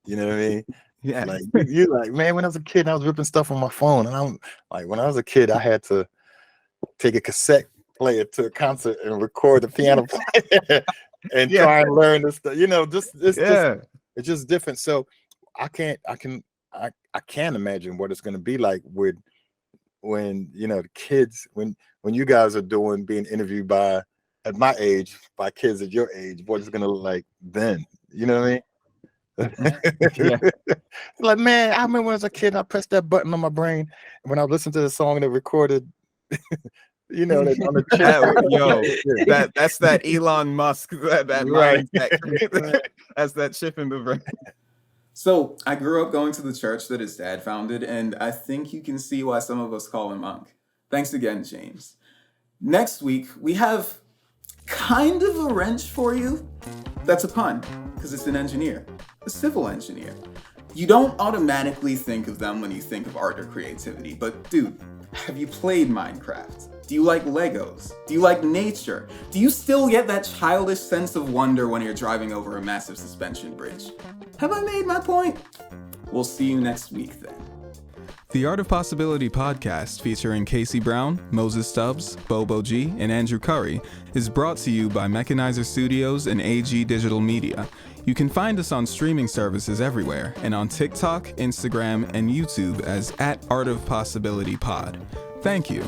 You know what I mean? Yeah. Like you like, man, when I was a kid, I was ripping stuff on my phone, and I'm like, when I was a kid, I had to take a cassette player to a concert and record the piano player and try and learn this stuff. You know, it's just different. So I can't imagine what it's going to be like when you know the kids, when you guys are being interviewed by, at my age, by kids at your age, what it's gonna look like then. You know what I mean? Like, man, I remember when I was a kid, I pressed that button on my brain when I listened to the song that recorded. You know, on the that's that Elon Musk, that mindset. That's that chip in the brain. So I grew up going to the church that his dad founded, and I think you can see why some of us call him Monk. Thanks again, James. Next week, we have kind of a wrench for you. That's a pun, because it's an engineer, a civil engineer. You don't automatically think of them when you think of art or creativity, but dude, have you played Minecraft? Do you like Legos? Do you like nature? Do you still get that childish sense of wonder when you're driving over a massive suspension bridge? Have I made my point? We'll see you next week then. The Art of Possibility podcast, featuring Casey Brown, Moses Stubbs, Bobo G, and Andrew Curry, is brought to you by Mechanizer Studios and AG Digital Media. You can find us on streaming services everywhere, and on TikTok, Instagram, and YouTube as @ArtofPossibilityPod. Thank you.